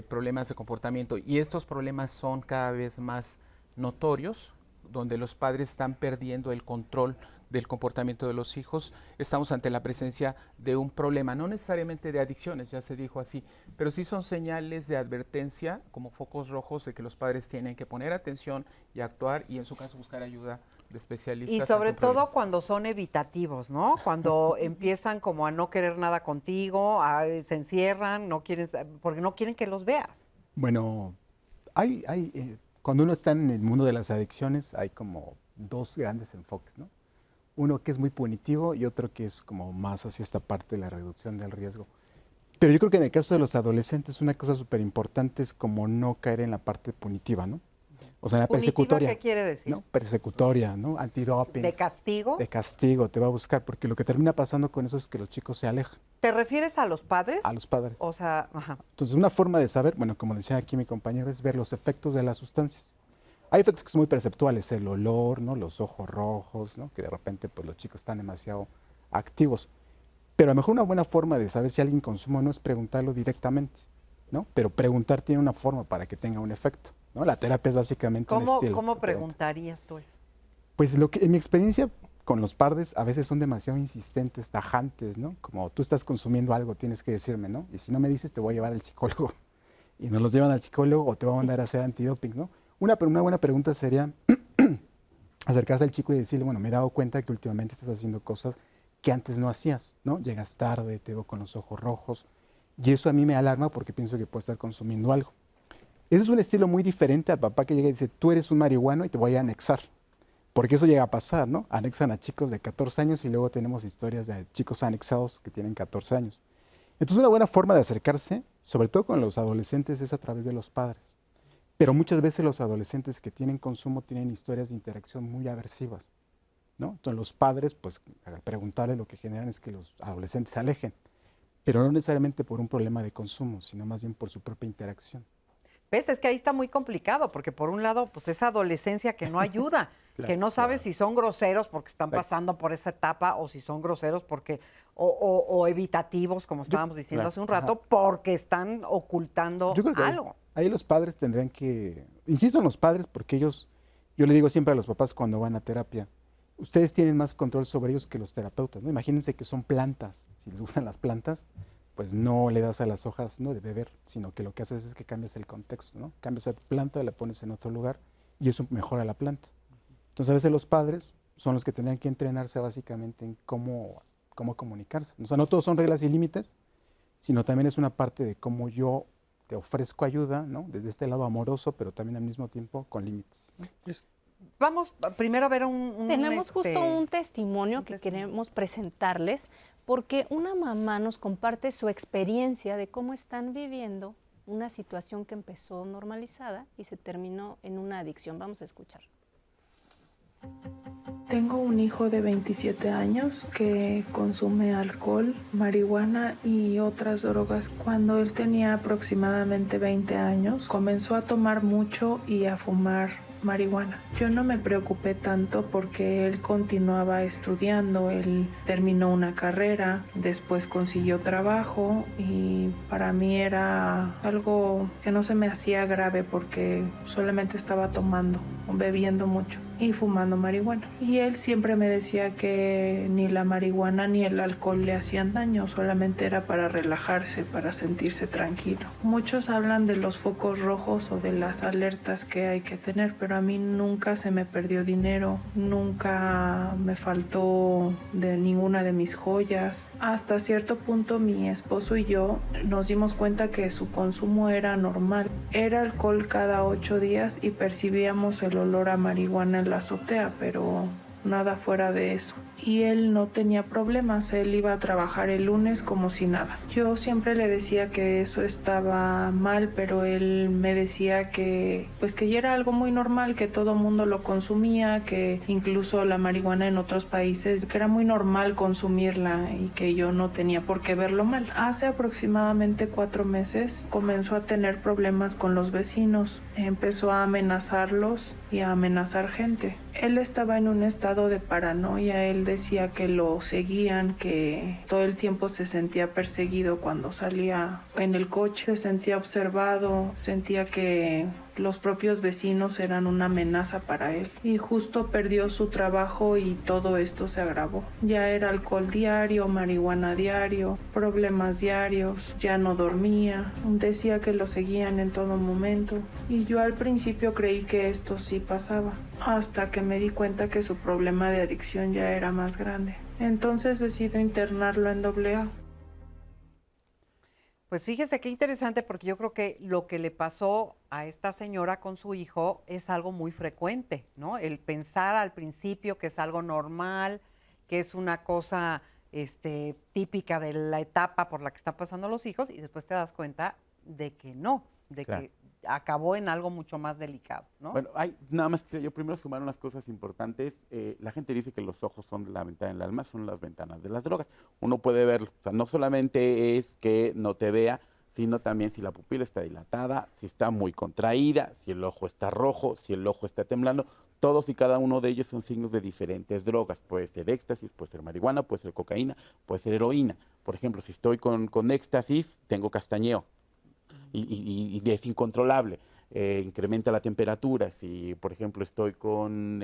problemas de comportamiento, y estos problemas son cada vez más notorios, donde los padres están perdiendo el control del comportamiento de los hijos, estamos ante la presencia de un problema, no necesariamente de adicciones, ya se dijo así, pero sí son señales de advertencia, como focos rojos, de que los padres tienen que poner atención y actuar, y en su caso buscar ayuda de especialistas.
Y sobre todo cuando son evitativos, ¿no? Cuando empiezan como a no querer nada contigo, se encierran, porque no quieren que los veas.
Bueno, cuando uno está en el mundo de las adicciones, hay como dos grandes enfoques, ¿no? Uno que es muy punitivo y otro que es como más hacia esta parte de la reducción del riesgo. Pero yo creo que en el caso de los adolescentes una cosa súper importante es como no caer en la parte punitiva, ¿no? O sea, en la persecutoria.
¿Qué quiere decir?
¿No? Persecutoria, ¿no? Antidoping.
¿De castigo?
De castigo, te va a buscar, porque lo que termina pasando con eso es que los chicos se alejan.
¿Te refieres a los padres?
A los padres.
O sea, ajá.
Entonces, una forma de saber, bueno, como decía aquí mi compañero, es ver los efectos de las sustancias. Hay efectos que son muy perceptuales, el olor, ¿no? Los ojos rojos, ¿no? Que de repente pues, los chicos están demasiado activos. Pero a lo mejor una buena forma de saber si alguien consume o no es preguntarlo directamente, ¿no? Pero preguntar tiene una forma para que tenga un efecto, ¿no? La terapia es básicamente un estilo.
¿Cómo preguntarías tú eso?
Pues en mi experiencia con los padres a veces son demasiado insistentes, tajantes, ¿no? Como tú estás consumiendo algo, tienes que decirme, ¿no? Y si no me dices, te voy a llevar al psicólogo. Y nos los llevan al psicólogo o te va a mandar a hacer antidoping, ¿no? Una buena pregunta sería acercarse al chico y decirle, bueno, me he dado cuenta que últimamente estás haciendo cosas que antes no hacías, ¿no? Llegas tarde, te veo con los ojos rojos, y eso a mí me alarma porque pienso que puedes estar consumiendo algo. Ese es un estilo muy diferente al papá que llega y dice, tú eres un marihuano y te voy a anexar, porque eso llega a pasar, ¿no? Anexan a chicos de 14 años y luego tenemos historias de chicos anexados que tienen 14 años. Entonces una buena forma de acercarse, sobre todo con los adolescentes, es a través de los padres. Pero muchas veces los adolescentes que tienen consumo tienen historias de interacción muy aversivas, ¿no? Entonces los padres, pues al preguntarle, lo que generan es que los adolescentes se alejen, pero no necesariamente por un problema de consumo, sino más bien por su propia interacción.
¿Ves? Es que ahí está muy complicado, porque por un lado, pues esa adolescencia que no ayuda, claro, que no sabes si son groseros porque están pasando por esa etapa o si son groseros porque, o evitativos, como estábamos diciendo hace un rato, porque están ocultando algo.
Ahí los padres tendrían que, insisto en los padres porque ellos, yo le digo siempre a los papás cuando van a terapia, ustedes tienen más control sobre ellos que los terapeutas, ¿no? Imagínense que son plantas, si les gustan las plantas, pues no le das a las hojas, no de beber, sino que lo que haces es que cambias el contexto, ¿no? Cambias a tu planta, la pones en otro lugar y eso mejora la planta. Entonces a veces los padres son los que tendrían que entrenarse básicamente en cómo comunicarse. O sea, no todos son reglas y límites, sino también es una parte de cómo yo te ofrezco ayuda, ¿no? Desde este lado amoroso, pero también al mismo tiempo con límites, ¿no?
Vamos primero a ver
Tenemos justo un testimonio que queremos presentarles, porque una mamá nos comparte su experiencia de cómo están viviendo una situación que empezó normalizada y se terminó en una adicción. Vamos a escuchar.
Tengo un hijo de 27 años que consume alcohol, marihuana y otras drogas. Cuando él tenía aproximadamente 20 años, comenzó a tomar mucho y a fumar marihuana. Yo no me preocupé tanto porque él continuaba estudiando, él terminó una carrera, después consiguió trabajo y para mí era algo que no se me hacía grave porque solamente estaba tomando, bebiendo mucho y fumando marihuana. Y él siempre me decía que ni la marihuana ni el alcohol le hacían daño, solamente era para relajarse, para sentirse tranquilo. Muchos hablan de los focos rojos o de las alertas que hay que tener, pero a mí nunca se me perdió dinero, nunca me faltó de ninguna de mis joyas. Hasta cierto punto mi esposo y yo nos dimos cuenta que su consumo era normal. Era alcohol cada 8 días y percibíamos el olor a marihuana en la azotea, pero nada fuera de eso. y él no tenía problemas, él iba a trabajar el lunes como si nada. Yo siempre le decía que eso estaba mal, pero él me decía que pues que ya era algo muy normal, que todo mundo lo consumía, que incluso la marihuana en otros países, que era muy normal consumirla y que yo no tenía por qué verlo mal. Hace aproximadamente 4 meses comenzó a tener problemas con los vecinos, empezó a amenazarlos y a amenazar gente. Él estaba en un estado de paranoia, él decía que lo seguían, que todo el tiempo se sentía perseguido cuando salía en el coche, se sentía observado, sentía que los propios vecinos eran una amenaza para él. Y justo perdió su trabajo y todo esto se agravó. Ya era alcohol diario, marihuana diario, problemas diarios, ya no dormía, decía que lo seguían en todo momento. Y yo al principio creí que esto sí pasaba, hasta que me di cuenta que su problema de adicción ya era más grande. Entonces decido internarlo en AA.
Pues fíjese qué interesante, porque yo creo que lo que le pasó a esta señora con su hijo es algo muy frecuente, ¿no? El pensar al principio que es algo normal, que es una cosa típica de la etapa por la que están pasando los hijos, y después te das cuenta de que no, de
Claro.
que acabó en algo mucho más delicado, ¿no?
Bueno, nada más que yo primero sumar unas cosas importantes. La gente dice que los ojos son la ventana del alma, son las ventanas de las drogas. Uno puede verlo, o sea, no solamente es que no te vea, sino también si la pupila está dilatada, si está muy contraída, si el ojo está rojo, si el ojo está temblando. Todos y cada uno de ellos son signos de diferentes drogas. Puede ser éxtasis, puede ser marihuana, puede ser cocaína, puede ser heroína. Por ejemplo, si estoy con éxtasis, tengo castañeo y es incontrolable. Incrementa la temperatura. Si, por ejemplo, estoy con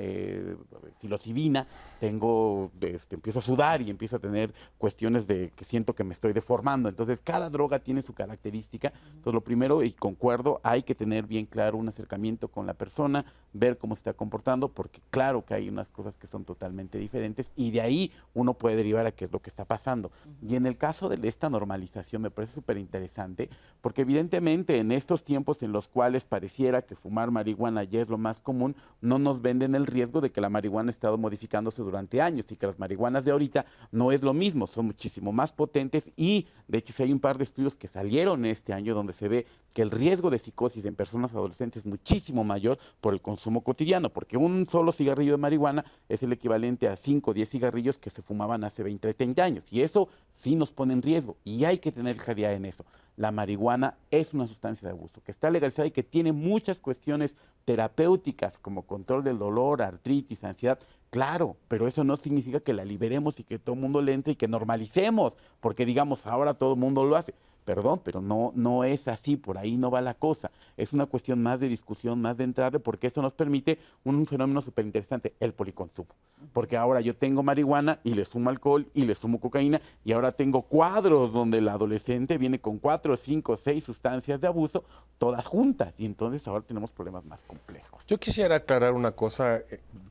psilocibina, empiezo a sudar y empiezo a tener cuestiones de que siento que me estoy deformando. Entonces, cada droga tiene su característica. Entonces, lo primero, y concuerdo, hay que tener bien claro un acercamiento con la persona, ver cómo se está comportando, porque claro que hay unas cosas que son totalmente diferentes y de ahí uno puede derivar a qué es lo que está pasando. Y en el caso de esta normalización me parece súper interesante, porque evidentemente en estos tiempos en los cuales pareciera que fumar marihuana ya es lo más común, no nos venden el riesgo de que la marihuana ha estado modificándose durante años y que las marihuanas de ahorita no es lo mismo, son muchísimo más potentes y de hecho sí hay un par de estudios que salieron este año donde se ve que el riesgo de psicosis en personas adolescentes es muchísimo mayor por el consumo cotidiano, porque un solo cigarrillo de marihuana es el equivalente a 5 o 10 cigarrillos que se fumaban hace 20, 30 años y eso sí nos pone en riesgo y hay que tener claridad en eso. La marihuana es una sustancia de abuso que está legalizada y que tiene muchas cuestiones terapéuticas como control del dolor, artritis, ansiedad. Claro, pero eso no significa que la liberemos y que todo el mundo le entre y que normalicemos, porque digamos, ahora todo el mundo lo hace. Perdón, pero no es así, por ahí no va la cosa. Es una cuestión más de discusión, más de entrarle, porque eso nos permite un fenómeno súper interesante, el policonsumo. Porque ahora yo tengo marihuana y le sumo alcohol y le sumo cocaína y ahora tengo cuadros donde el adolescente viene con 4, 5, 6 sustancias de abuso, todas juntas, y entonces ahora tenemos problemas más complejos.
Yo quisiera aclarar una cosa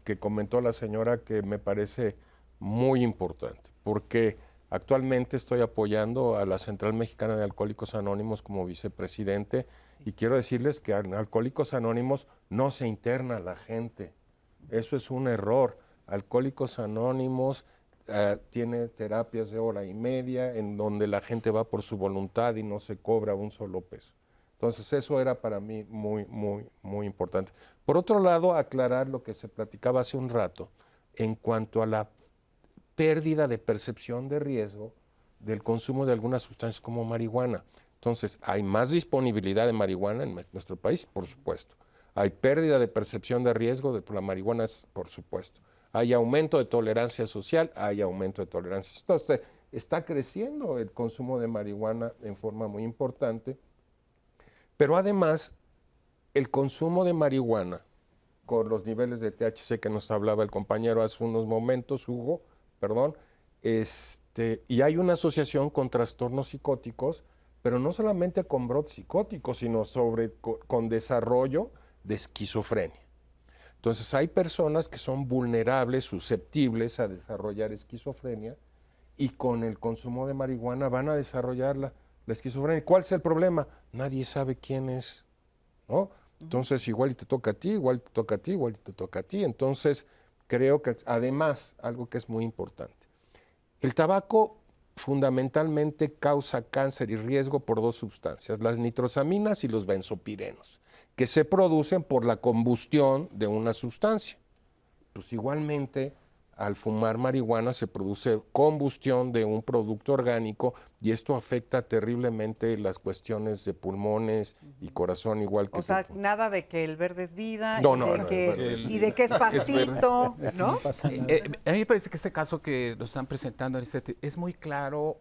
que comentó la señora que me parece muy importante, porque actualmente estoy apoyando a la Central Mexicana de Alcohólicos Anónimos como vicepresidente y quiero decirles que en Alcohólicos Anónimos no se interna a la gente. Eso es un error. Alcohólicos Anónimos tiene terapias de 1.5 horas en donde la gente va por su voluntad y no se cobra un solo peso. Entonces eso era para mí muy, muy, muy importante. Por otro lado, aclarar lo que se platicaba hace un rato en cuanto a la pérdida de percepción de riesgo del consumo de algunas sustancias como marihuana. Entonces, hay más disponibilidad de marihuana en nuestro país, por supuesto. Hay pérdida de percepción de riesgo de la marihuana, por supuesto. Hay aumento de tolerancia social, hay aumento de tolerancia. Entonces, está creciendo el consumo de marihuana en forma muy importante, pero además, el consumo de marihuana, con los niveles de THC que nos hablaba el compañero hace unos momentos, Hugo, y hay una asociación con trastornos psicóticos, pero no solamente con brotes psicóticos, sino con desarrollo de esquizofrenia. Entonces hay personas que son vulnerables, susceptibles a desarrollar esquizofrenia y con el consumo de marihuana van a desarrollar la esquizofrenia. ¿Cuál es el problema? Nadie sabe quién es, ¿no? Entonces igual y te toca a ti, igual te toca a ti, igual te toca a ti. Entonces creo que además, algo que es muy importante, el tabaco fundamentalmente causa cáncer y riesgo por dos sustancias, las nitrosaminas y los benzopirenos, que se producen por la combustión de una sustancia. Pues igualmente, al fumar marihuana se produce combustión de un producto orgánico y esto afecta terriblemente las cuestiones de pulmones y corazón, igual que...
O sea, nada de que el verde es vida
No,
y,
no,
de
no,
que,
el verde es
y de que es pastito, ¿no?
A mí me parece que este caso que nos están presentando es muy claro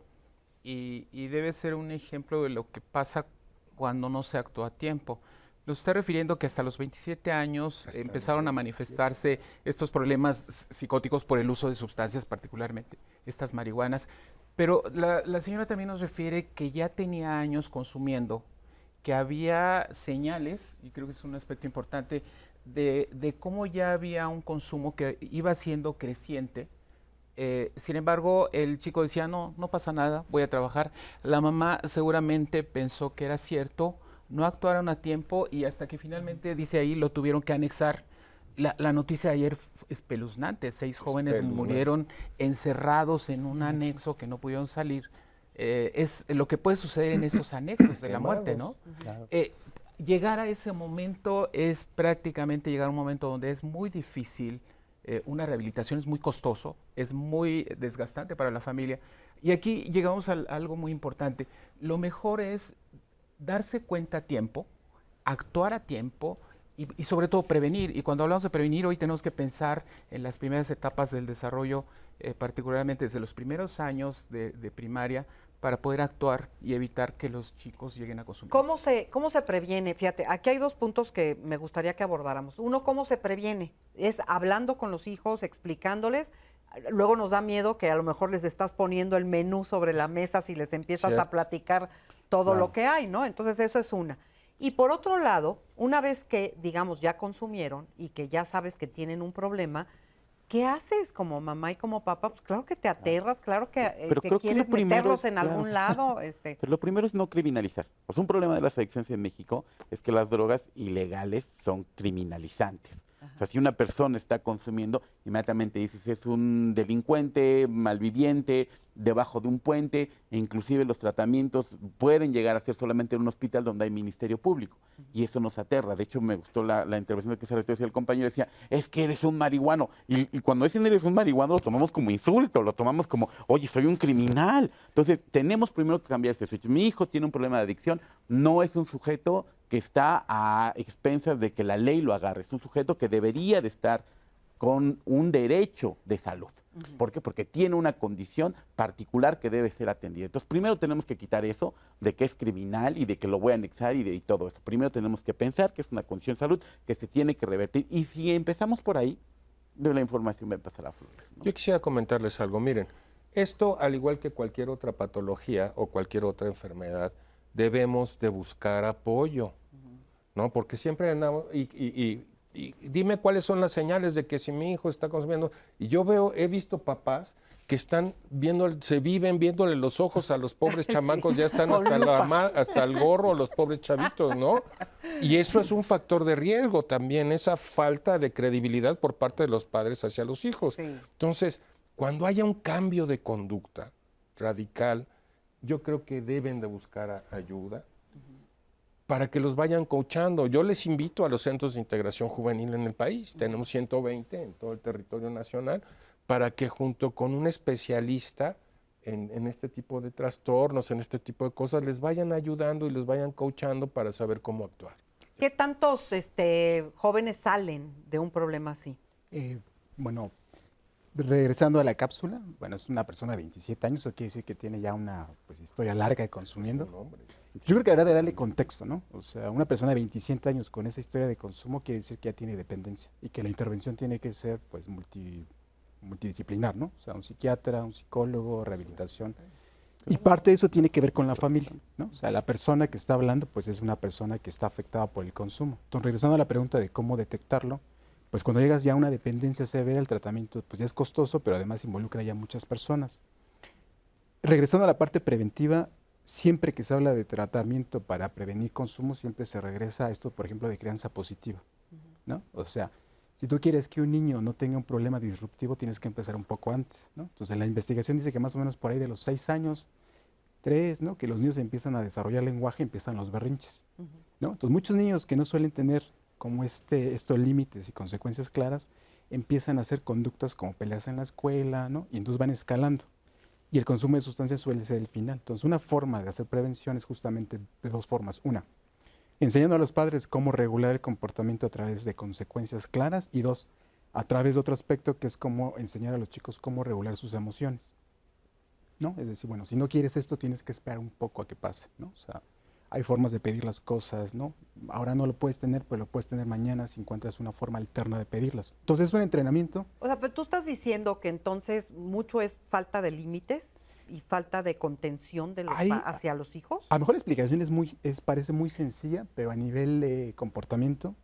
y debe ser un ejemplo de lo que pasa cuando no se actúa a tiempo. Nos está refiriendo que hasta los 27 años empezaron a manifestarse estos problemas psicóticos por el uso de sustancias, particularmente estas marihuanas. Pero la señora también nos refiere que ya tenía años consumiendo, que había señales, y creo que es un aspecto importante, de cómo ya había un consumo que iba siendo creciente. Sin embargo, el chico decía, no pasa nada, voy a trabajar. La mamá seguramente pensó que era cierto, no actuaron a tiempo y hasta que finalmente, dice ahí, lo tuvieron que anexar. La noticia de ayer espeluznante, 6 jóvenes murieron encerrados en un anexo que no pudieron salir. Es lo que puede suceder en estos anexos de la muerte, ¿no?
Claro.
Llegar a ese momento es prácticamente llegar a un momento donde es muy difícil, una rehabilitación es muy costoso, es muy desgastante para la familia. Y aquí llegamos a algo muy importante. Lo mejor es darse cuenta a tiempo, actuar a tiempo y sobre todo prevenir. Y cuando hablamos de prevenir, hoy tenemos que pensar en las primeras etapas del desarrollo, particularmente desde los primeros años de primaria, para poder actuar y evitar que los chicos lleguen a consumir.
¿Cómo se previene? Fíjate, aquí hay 2 puntos que me gustaría que abordáramos. Uno, ¿cómo se previene? Es hablando con los hijos, explicándoles. Luego nos da miedo que a lo mejor les estás poniendo el menú sobre la mesa si les empiezas a platicar todo lo que hay, ¿no? Entonces eso es una. Y por otro lado, una vez que, digamos, ya consumieron y que ya sabes que tienen un problema, ¿qué haces como mamá y como papá? Pues claro que te aterras, claro que, quieres meterlos en algún lado.
Pero lo primero es no criminalizar. Pues un problema de las adicciones en México es que las drogas ilegales son criminalizantes. O sea, si una persona está consumiendo, inmediatamente dices es un delincuente, malviviente, debajo de un puente, e inclusive los tratamientos pueden llegar a ser solamente en un hospital donde hay ministerio público. Y eso nos aterra. De hecho, me gustó la intervención que se decía el compañero, decía, es que eres un marihuano. Y cuando dicen eres un marihuano, lo tomamos como insulto, lo tomamos como, oye, soy un criminal. Entonces, tenemos primero que cambiar ese switch. Mi hijo tiene un problema de adicción, no es un sujeto que está a expensas de que la ley lo agarre, es un sujeto que debería de estar con un derecho de salud. ¿Por qué? Porque tiene una condición particular que debe ser atendida. Entonces, primero tenemos que quitar eso de que es criminal y de que lo voy a anexar y todo eso. Primero tenemos que pensar que es una condición de salud que se tiene que revertir. Y si empezamos por ahí, la información va a empezar a fluir, ¿no?
Yo quisiera comentarles algo. Miren, esto, al igual que cualquier otra patología o cualquier otra enfermedad, debemos de buscar apoyo, ¿no? Porque siempre andamos y dime cuáles son las señales de que si mi hijo está consumiendo. Y yo he visto papás que están se viven viéndole los ojos a los pobres chamacos, ya están hasta el gorro, los pobres chavitos, ¿no? Y eso es un factor de riesgo también, esa falta de credibilidad por parte de los padres hacia los hijos. Sí. Entonces, cuando haya un cambio de conducta radical, yo creo que deben de buscar ayuda para que los vayan coachando. Yo les invito a los centros de integración juvenil en el país. Tenemos 120 en todo el territorio nacional, para que junto con un especialista en este tipo de trastornos, en este tipo de cosas, les vayan ayudando y les vayan coachando para saber cómo actuar.
¿Qué tantos jóvenes salen de un problema así?
Bueno, regresando a la cápsula, bueno, es una persona de 27 años, eso quiere decir que tiene ya una historia larga de consumiendo. Yo creo que habrá de darle contexto, ¿no? O sea, una persona de 27 años con esa historia de consumo quiere decir que ya tiene dependencia y que la intervención tiene que ser pues multidisciplinar, ¿no? O sea, un psiquiatra, un psicólogo, rehabilitación. Y parte de eso tiene que ver con la familia, ¿no? O sea, la persona que está hablando pues es una persona que está afectada por el consumo. Entonces, regresando a la pregunta de cómo detectarlo, pues cuando llegas ya a una dependencia severa, el tratamiento pues ya es costoso, pero además involucra ya muchas personas. Regresando a la parte preventiva, siempre que se habla de tratamiento para prevenir consumo, siempre se regresa a esto, por ejemplo, de crianza positiva, ¿no? O sea, Si tú quieres que un niño no tenga un problema disruptivo, tienes que empezar un poco antes, ¿no? Entonces, la investigación dice que más o menos por ahí de los 6 años, 3, ¿no? Que los niños empiezan a desarrollar lenguaje, empiezan los berrinches, ¿no? Entonces, muchos niños que no suelen tener como estos límites y consecuencias claras, empiezan a hacer conductas como pelearse en la escuela, ¿no? Y entonces van escalando. Y el consumo de sustancias suele ser el final. Entonces, una forma de hacer prevención es justamente de 2 formas. Una, enseñando a los padres cómo regular el comportamiento a través de consecuencias claras. Y 2, a través de otro aspecto que es cómo enseñar a los chicos cómo regular sus emociones, ¿no? Es decir, bueno, si no quieres esto, tienes que esperar un poco a que pase, ¿no? O sea, hay formas de pedir las cosas, ¿no? Ahora no lo puedes tener, pero lo puedes tener mañana si encuentras una forma alterna de pedirlas. Entonces, es un entrenamiento.
O sea, pero tú estás diciendo que entonces mucho es falta de límites y falta de contención de hacia los hijos.
A lo mejor la explicación parece muy sencilla, pero a nivel de comportamiento,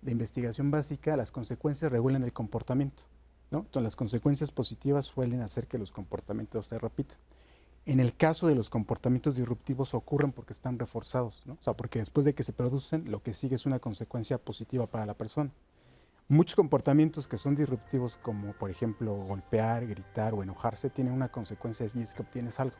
de investigación básica, las consecuencias regulan el comportamiento, ¿no? Entonces, las consecuencias positivas suelen hacer que los comportamientos se repitan. En el caso de los comportamientos disruptivos ocurren porque están reforzados, ¿no? O sea, porque después de que se producen, lo que sigue es una consecuencia positiva para la persona. Muchos comportamientos que son disruptivos, como por ejemplo golpear, gritar o enojarse, tienen una consecuencia y es que obtienes algo.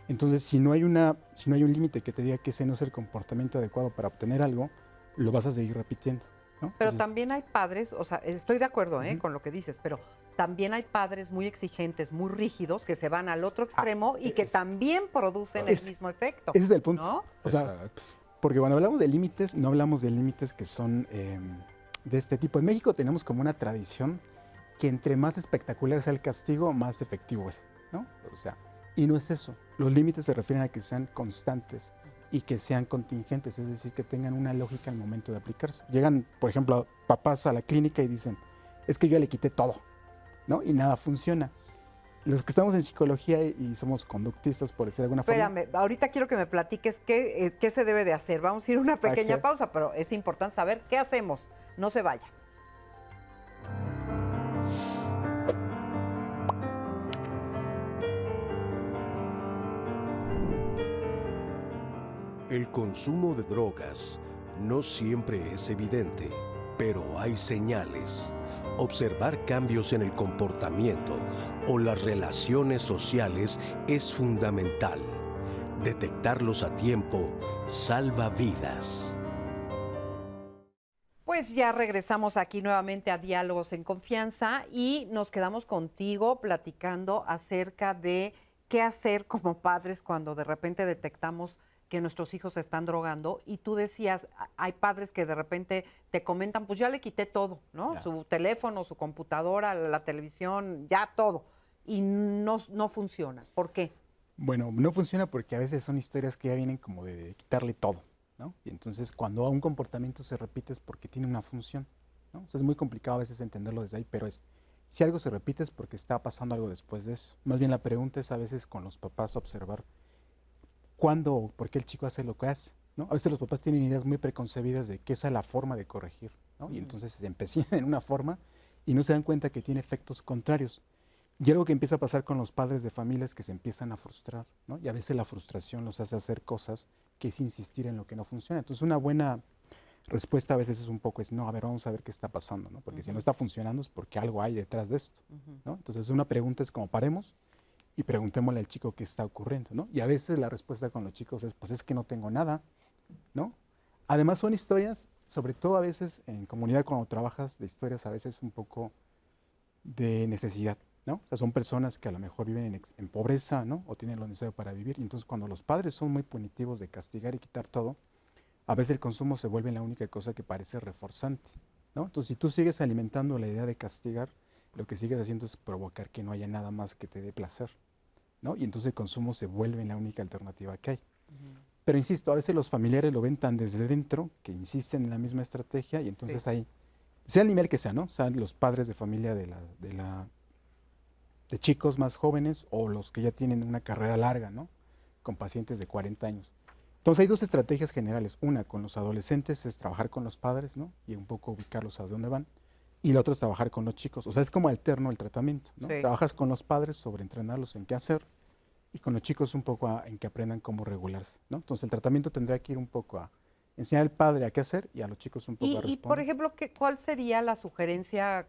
Entonces, si no hay un límite que te diga que ese no es el comportamiento adecuado para obtener algo, lo vas a seguir repitiendo, ¿no?
Pero
Entonces,
también hay padres, o sea, estoy de acuerdo con lo que dices, pero también hay padres muy exigentes, muy rígidos, que se van al otro extremo y que también producen el mismo efecto.
Ese es el punto.
¿No?
O sea, porque cuando hablamos de límites, no hablamos de límites que son de este tipo. En México tenemos como una tradición que entre más espectacular sea el castigo, más efectivo es, ¿no? O sea, y no es eso. Los límites se refieren a que sean constantes y que sean contingentes, es decir, que tengan una lógica al momento de aplicarse. Llegan, por ejemplo, papás a la clínica y dicen, es que yo ya le quité todo, ¿no? Y nada funciona. Los que estamos en psicología y somos conductistas, por decir de alguna forma.
Espérame, ahorita quiero que me platiques qué se debe de hacer. Vamos a ir a una pequeña pausa, pero es importante saber qué hacemos. No se vaya.
El consumo de drogas no siempre es evidente, pero hay señales. Observar cambios en el comportamiento o las relaciones sociales es fundamental. Detectarlos a tiempo salva vidas.
Pues ya regresamos aquí nuevamente a Diálogos en Confianza y nos quedamos contigo platicando acerca de qué hacer como padres cuando de repente detectamos que nuestros hijos se están drogando, y tú decías, hay padres que de repente te comentan, pues ya le quité todo, ¿no? Su teléfono, su computadora, la televisión, ya todo, y no funciona. ¿Por qué?
Bueno, no funciona porque a veces son historias que ya vienen como de quitarle todo, ¿no? Y entonces cuando un comportamiento se repite es porque tiene una función, ¿no? O sea, es muy complicado a veces entenderlo desde ahí, pero si algo se repite es porque está pasando algo después de eso. Más bien la pregunta es a veces con los papás observar cuándo o por qué el chico hace lo que hace, ¿no? A veces los papás tienen ideas muy preconcebidas de que esa es la forma de corregir, ¿no? Y entonces se empeñan en una forma y no se dan cuenta que tiene efectos contrarios. Y algo que empieza a pasar con los padres de familias que se empiezan a frustrar, ¿no? Y a veces la frustración los hace hacer cosas que es insistir en lo que no funciona. Entonces una buena respuesta a veces es un poco, no, a ver, vamos a ver qué está pasando, ¿no? Porque si no está funcionando es porque algo hay detrás de esto, ¿no? Entonces una pregunta es como paremos y preguntémosle al chico qué está ocurriendo, ¿no? Y a veces la respuesta con los chicos es, pues es que no tengo nada, ¿no? Además son historias, sobre todo a veces en comunidad cuando trabajas, de historias a veces un poco de necesidad, ¿no? O sea, son personas que a lo mejor viven en pobreza, ¿no? O tienen lo necesario para vivir. Y entonces cuando los padres son muy punitivos de castigar y quitar todo, a veces el consumo se vuelve la única cosa que parece reforzante, ¿no? Entonces si tú sigues alimentando la idea de castigar, lo que sigues haciendo es provocar que no haya nada más que te dé placer, ¿no? Y entonces el consumo se vuelve la única alternativa que hay. Pero insisto, a veces los familiares lo ven tan desde dentro que insisten en la misma estrategia y entonces ahí, sea el nivel que sea, ¿no? O sea, los padres de familia de chicos más jóvenes o los que ya tienen una carrera larga, ¿no? Con pacientes de 40 años. Entonces hay 2 estrategias generales. Una, con los adolescentes, es trabajar con los padres, ¿no? Y un poco ubicarlos a dónde van. Y la otra es trabajar con los chicos. O sea, es como alterno el tratamiento, ¿no?
Sí.
Trabajas con los padres sobre entrenarlos en qué hacer y con los chicos un poco en que aprendan cómo regularse, ¿no? Entonces el tratamiento tendría que ir un poco a enseñar al padre a qué hacer y a los chicos un poco a responder.
Y por ejemplo, ¿cuál sería la sugerencia?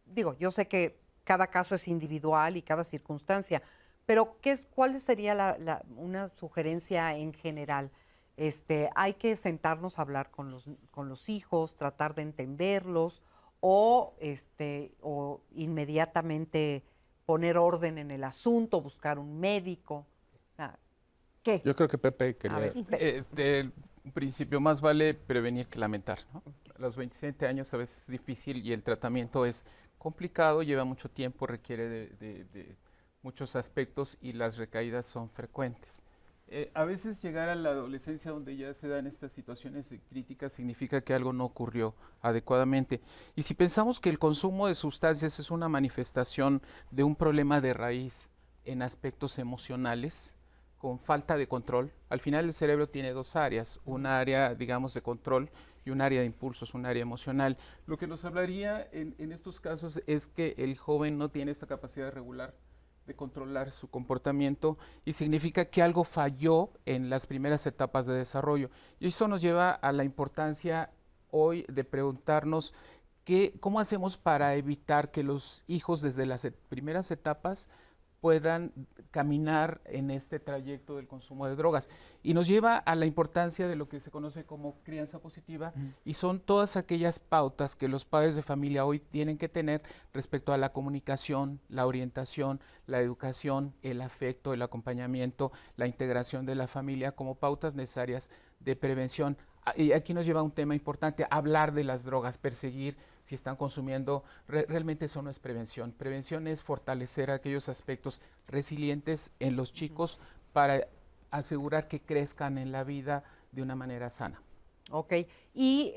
Digo, yo sé que cada caso es individual y cada circunstancia, pero ¿cuál sería una sugerencia en general? Hay que sentarnos a hablar con los hijos, tratar de entenderlos o inmediatamente poner orden en el asunto, buscar un médico. ¿Qué?
Yo creo que Pepe quería...
En principio, más vale prevenir que lamentar, ¿no? A los 27 años a veces es difícil y el tratamiento es complicado, lleva mucho tiempo, requiere de muchos aspectos y las recaídas son frecuentes. A veces llegar a la adolescencia donde ya se dan estas situaciones críticas significa que algo no ocurrió adecuadamente. Y si pensamos que el consumo de sustancias es una manifestación de un problema de raíz en aspectos emocionales, con falta de control, al final el cerebro tiene dos áreas, un área, digamos, de control y un área de impulsos, un área emocional. Lo que nos hablaría en estos casos es que el joven no tiene esta capacidad de regular, de controlar su comportamiento y significa que algo falló en las primeras etapas de desarrollo. Y eso nos lleva a la importancia hoy de preguntarnos cómo hacemos para evitar que los hijos desde las primeras etapas puedan caminar en este trayecto del consumo de drogas. Y nos lleva a la importancia de lo que se conoce como crianza positiva, y son todas aquellas pautas que los padres de familia hoy tienen que tener respecto a la comunicación, la orientación, la educación, el afecto, el acompañamiento, la integración de la familia como pautas necesarias de prevención. Y aquí nos lleva a un tema importante, hablar de las drogas, perseguir si están consumiendo. Realmente eso no es prevención. Prevención es fortalecer aquellos aspectos resilientes en los chicos para asegurar que crezcan en la vida de una manera sana.
Ok, y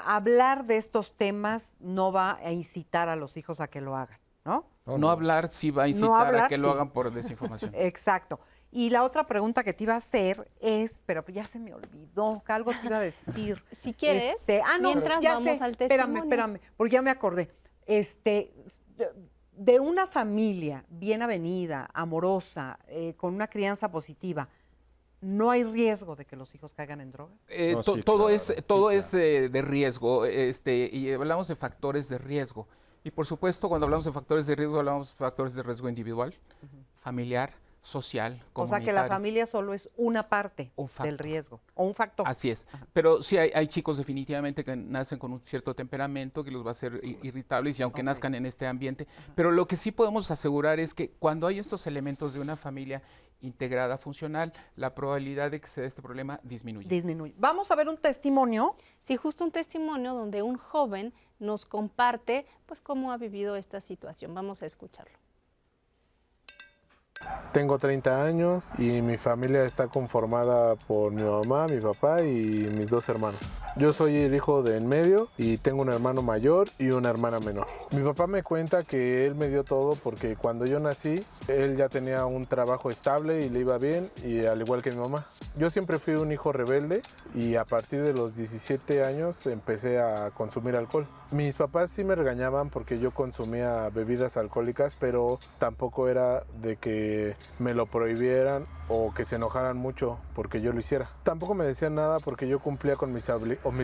hablar de estos temas no va a incitar a los hijos a que lo hagan, ¿no?
No hablar sí va a incitar a que lo hagan por desinformación.
Exacto. Y la otra pregunta que te iba a hacer es, pero ya se me olvidó, que algo te iba a decir.
Si quieres, mientras vamos al testimonio.
Espérame, porque ya me acordé. De una familia bien avenida, amorosa, con una crianza positiva, ¿no hay riesgo de que los hijos caigan en drogas?
Todo es de riesgo, y hablamos de factores de riesgo. Y por supuesto, cuando hablamos de factores de factores de riesgo individual, familiar, social, comunitario.
O sea que la familia solo es una parte del riesgo, o un factor.
Así es. Pero sí hay chicos definitivamente que nacen con un cierto temperamento que los va a hacer irritables, y aunque nazcan en este ambiente. Pero lo que sí podemos asegurar es que cuando hay estos elementos de una familia integrada, funcional, la probabilidad de que se dé este problema disminuye.
Vamos a ver un testimonio.
Sí, justo un testimonio donde un joven nos comparte pues cómo ha vivido esta situación. Vamos a escucharlo.
Tengo 30 años y mi familia está conformada por mi mamá, mi papá y mis 2 hermanos. Yo soy el hijo de en medio y tengo un hermano mayor y una hermana menor. Mi papá me cuenta que él me dio todo porque cuando yo nací, él ya tenía un trabajo estable y le iba bien, y al igual que mi mamá. Yo siempre fui un hijo rebelde y a partir de los 17 años empecé a consumir alcohol. Mis papás sí me regañaban porque yo consumía bebidas alcohólicas, pero tampoco era de que me lo prohibieran o que se enojaran mucho porque yo lo hiciera. Tampoco me decían nada porque yo cumplía con mis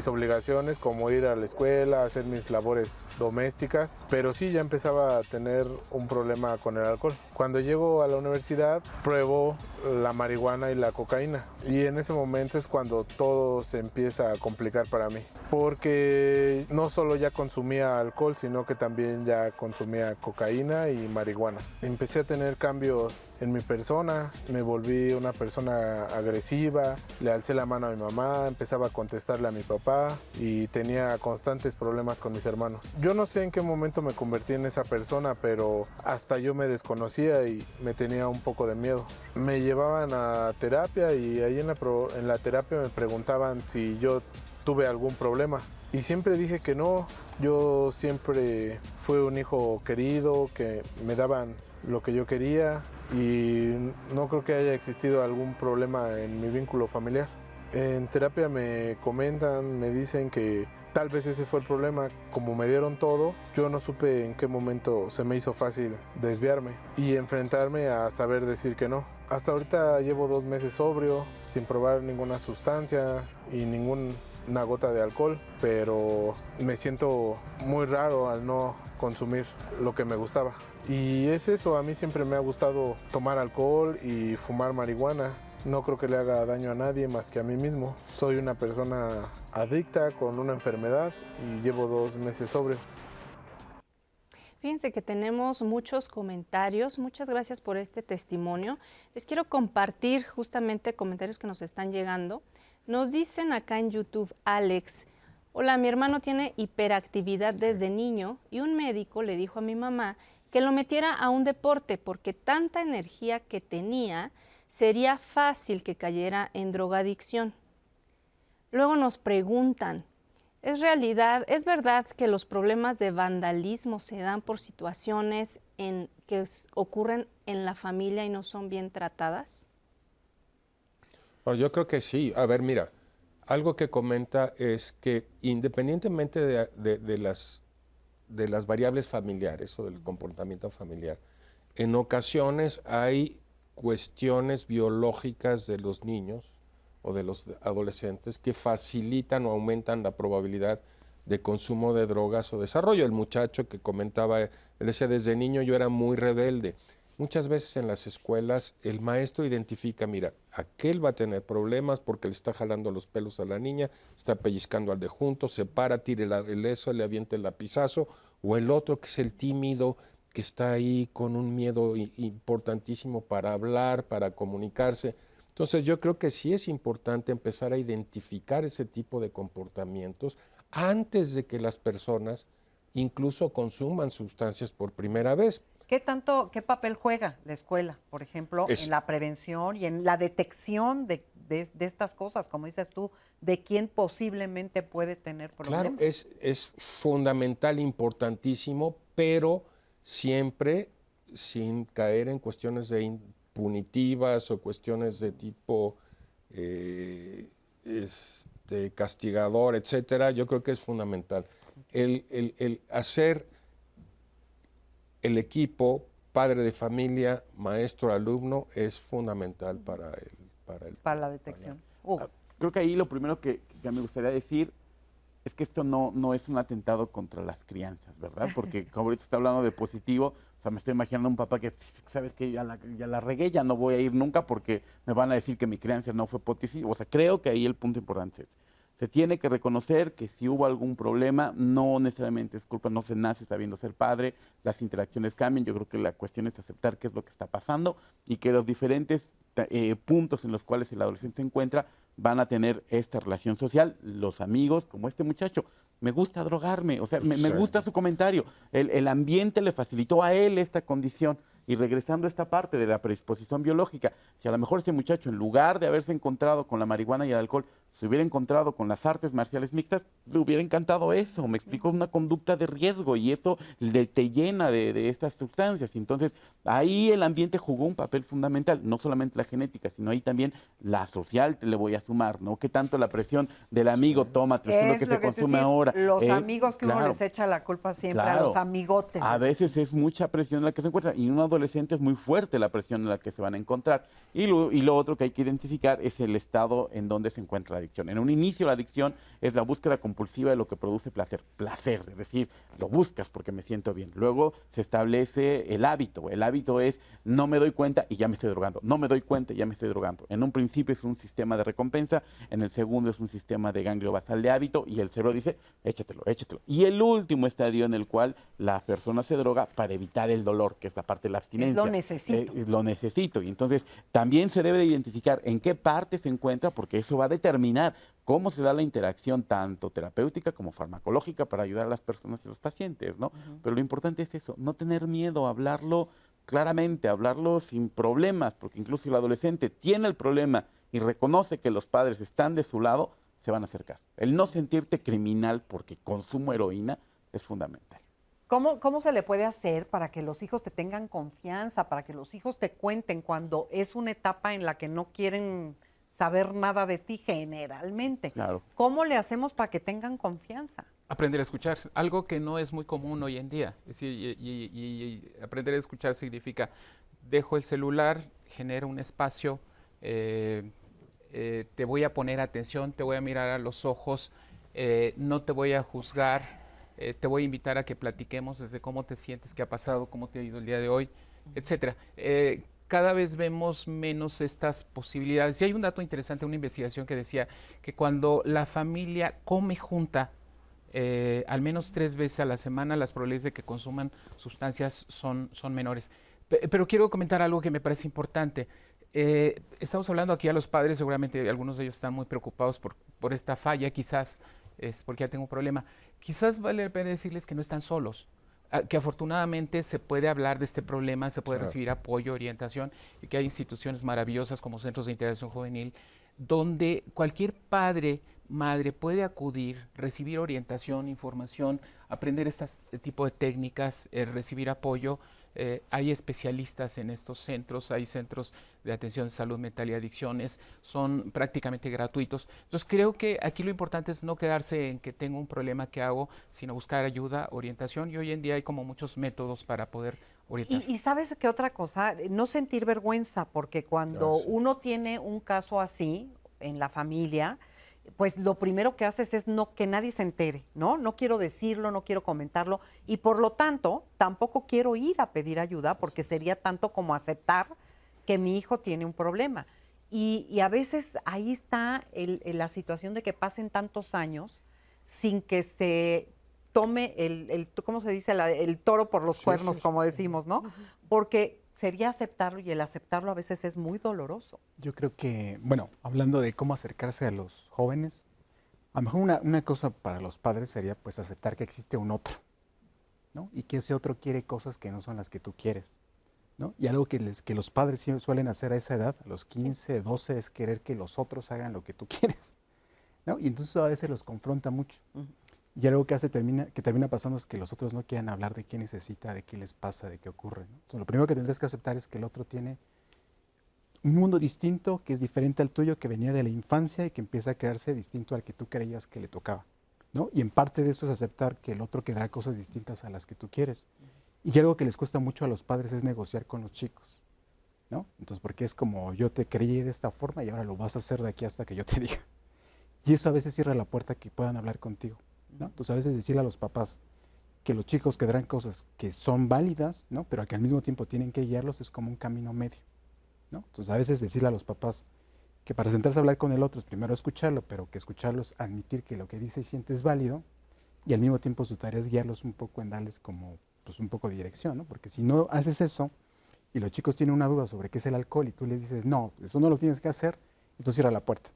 obligaciones, como ir a la escuela, hacer mis labores domésticas, pero sí ya empezaba a tener un problema con el alcohol. Cuando llego a la universidad, pruebo la marihuana y la cocaína, y en ese momento es cuando todo se empieza a complicar para mí, porque no solo ya consumía alcohol, sino que también ya consumía cocaína y marihuana. Empecé a tener cambios en mi persona, me volví una persona agresiva, le alcé la mano a mi mamá, empezaba a contestarle a mi papá y tenía constantes problemas con mis hermanos. Yo no sé en qué momento me convertí en esa persona, pero hasta yo me desconocía y me tenía un poco de miedo. Me llevaban a terapia y ahí en la terapia me preguntaban si yo tuve algún problema. Y siempre dije que no, yo siempre fui un hijo querido, que me daban lo que yo quería y no creo que haya existido algún problema en mi vínculo familiar. En terapia me comentan, me dicen que tal vez ese fue el problema. Como me dieron todo, yo no supe en qué momento se me hizo fácil desviarme y enfrentarme a saber decir que no. Hasta ahorita llevo 2 meses sobrio, sin probar ninguna sustancia y ninguna gota de alcohol, pero me siento muy raro al no consumir lo que me gustaba. Y es eso, a mí siempre me ha gustado tomar alcohol y fumar marihuana. No creo que le haga daño a nadie más que a mí mismo. Soy una persona adicta con una enfermedad y llevo 2 meses sobrio.
Fíjense que tenemos muchos comentarios. Muchas gracias por este testimonio. Les quiero compartir justamente comentarios que nos están llegando. Nos dicen acá en YouTube, Alex, hola, mi hermano tiene hiperactividad desde niño y un médico le dijo a mi mamá que lo metiera a un deporte porque tanta energía que tenía sería fácil que cayera en drogadicción. Luego nos preguntan, ¿es verdad que los problemas de vandalismo se dan por situaciones que ocurren en la familia y no son bien tratadas?
Bueno, yo creo que sí. A ver, mira, algo que comenta es que independientemente de las variables familiares o del comportamiento familiar, en ocasiones hay cuestiones biológicas de los niños o de los adolescentes que facilitan o aumentan la probabilidad de consumo de drogas o desarrollo. El muchacho que comentaba, él decía, desde niño yo era muy rebelde. Muchas veces en las escuelas el maestro identifica, mira, aquel va a tener problemas porque le está jalando los pelos a la niña, está pellizcando al de junto, se para, tire el eso, le avienta el lapizazo, o el otro que es el tímido, que está ahí con un miedo importantísimo para hablar, para comunicarse. Entonces yo creo que sí es importante empezar a identificar ese tipo de comportamientos antes de que las personas incluso consuman sustancias por primera vez.
¿Qué papel juega la escuela, por ejemplo, en la prevención y en la detección de estas cosas, como dices tú, de quién posiblemente puede tener problemas?
Claro, es fundamental, importantísimo, pero siempre sin caer en cuestiones de punitivas o cuestiones de tipo castigador, etcétera. Yo creo que es fundamental. El hacer el equipo, padre de familia, maestro, alumno, es fundamental para
la detección.
Creo que ahí lo primero que me gustaría decir es que esto no es un atentado contra las crianzas, ¿verdad? Porque como ahorita está hablando de positivo, o sea, me estoy imaginando un papá que, ¿sabes qué? Ya la regué, ya no voy a ir nunca porque me van a decir que mi crianza no fue positiva. O sea, creo que ahí el punto importante es, se tiene que reconocer que si hubo algún problema, no necesariamente es culpa, no se nace sabiendo ser padre, las interacciones cambian. Yo creo que la cuestión es aceptar qué es lo que está pasando y que los diferentes puntos en los cuales el adolescente se encuentra van a tener esta relación social, los amigos, como este muchacho. Me gusta drogarme, o sea, me gusta su comentario. El ambiente le facilitó a él esta condición. Y regresando a esta parte de la predisposición biológica, si a lo mejor ese muchacho, en lugar de haberse encontrado con la marihuana y el alcohol, se hubiera encontrado con las artes marciales mixtas, le hubiera encantado eso. Me explicó, una conducta de riesgo y eso te llena de estas sustancias. Entonces, ahí el ambiente jugó un papel fundamental, no solamente la genética, sino ahí también la social, le voy a sumar, ¿no? Que tanto la presión del amigo, tómate, esto es lo que se consume ahora.
Los amigos que uno les echa la culpa siempre a los amigotes.
A veces es mucha presión en la que se encuentra y un adolescente es muy fuerte la presión en la que se van a encontrar. Y lo otro que hay que identificar es el estado en donde se encuentra la adicción. En un inicio la adicción es la búsqueda compulsiva de lo que produce placer, es decir, lo buscas porque me siento bien. Luego se establece el hábito es no me doy cuenta y ya me estoy drogando, no me doy cuenta y ya me estoy drogando. En un principio es un sistema de recompensa, en el segundo es un sistema de ganglio basal de hábito y el cerebro dice, échatelo. Y el último estadio en el cual la persona se droga para evitar el dolor, que es la parte de la abstinencia. Lo necesito. Y entonces también se debe de identificar en qué parte se encuentra, porque eso va a determinar cómo se da la interacción tanto terapéutica como farmacológica para ayudar a las personas y los pacientes, ¿no? Pero lo importante es eso, no tener miedo a hablarlo claramente, hablarlo sin problemas, porque incluso si el adolescente tiene el problema y reconoce que los padres están de su lado, se van a acercar. El no sentirte criminal porque consumo heroína es fundamental.
¿Cómo se le puede hacer para que los hijos te tengan confianza, para que los hijos te cuenten cuando es una etapa en la que no quieren saber nada de ti generalmente?
Claro.
¿Cómo le hacemos para que tengan confianza?
Aprender a escuchar, algo que no es muy común hoy en día. Es decir, y aprender a escuchar significa, dejo el celular, genera un espacio, te voy a poner atención, te voy a mirar a los ojos, no te voy a juzgar, te voy a invitar a que platiquemos desde cómo te sientes, qué ha pasado, cómo te ha ido el día de hoy, etcétera. Cada vez vemos menos estas posibilidades. Y hay un dato interesante, una investigación que decía que cuando la familia come junta, al menos 3 veces a la semana, las probabilidades de que consuman sustancias son menores. Pero quiero comentar algo que me parece importante. Estamos hablando aquí a los padres, seguramente algunos de ellos están muy preocupados por esta falla, quizás es porque ya tengo un problema. Quizás vale la pena decirles que no están solos, que afortunadamente se puede hablar de este problema, se puede recibir apoyo, orientación, y que hay instituciones maravillosas como centros de integración juvenil, donde cualquier padre, madre puede acudir, recibir orientación, información, aprender este tipo de técnicas, recibir apoyo. Hay especialistas en estos centros, hay centros de atención de salud mental y adicciones, son prácticamente gratuitos. Entonces creo que aquí lo importante es no quedarse en que tengo un problema, que hago, sino buscar ayuda, orientación, y hoy en día hay como muchos métodos para poder orientar.
Y sabes qué otra cosa, no sentir vergüenza, porque cuando uno tiene un caso así en la familia, pues lo primero que haces es que nadie se entere, ¿no? No quiero decirlo, no quiero comentarlo, y por lo tanto tampoco quiero ir a pedir ayuda, porque sería tanto como aceptar que mi hijo tiene un problema. Y a veces ahí está la situación de que pasen tantos años sin que se tome ¿cómo se dice? El toro por los cuernos, como decimos, ¿no? Porque sería aceptarlo, y el aceptarlo a veces es muy doloroso.
Yo creo que, bueno, hablando de cómo acercarse a los jóvenes, a lo mejor una cosa para los padres sería pues aceptar que existe un otro, ¿no? Y que ese otro quiere cosas que no son las que tú quieres, ¿no? Y algo que los padres suelen hacer a esa edad, a los 15, 12, es querer que los otros hagan lo que tú quieres, ¿no? Y entonces a veces los confronta mucho. Y algo que termina pasando es que los otros no quieran hablar de qué necesita, de qué les pasa, de qué ocurre, ¿no? Entonces, lo primero que tendrás que aceptar es que el otro tiene un mundo distinto, que es diferente al tuyo, que venía de la infancia y que empieza a crearse distinto al que tú creías que le tocaba, ¿no? Y en parte de eso es aceptar que el otro querrá cosas distintas a las que tú quieres. Y algo que les cuesta mucho a los padres es negociar con los chicos, ¿no? Entonces, porque es como yo te creí de esta forma y ahora lo vas a hacer de aquí hasta que yo te diga. Y eso a veces cierra la puerta a que puedan hablar contigo, ¿no? Entonces, a veces decirle a los papás que los chicos querrán cosas que son válidas, ¿no? Pero que al mismo tiempo tienen que guiarlos, es como un camino medio, ¿no? Entonces, a veces decirle a los papás que para sentarse a hablar con el otro es primero escucharlo, pero que escucharlos, admitir que lo que dice y siente es válido, y al mismo tiempo su tarea es guiarlos un poco en darles como pues un poco de dirección, ¿no? Porque si no haces eso y los chicos tienen una duda sobre qué es el alcohol y tú les dices, no, eso no lo tienes que hacer, entonces cierra la puerta,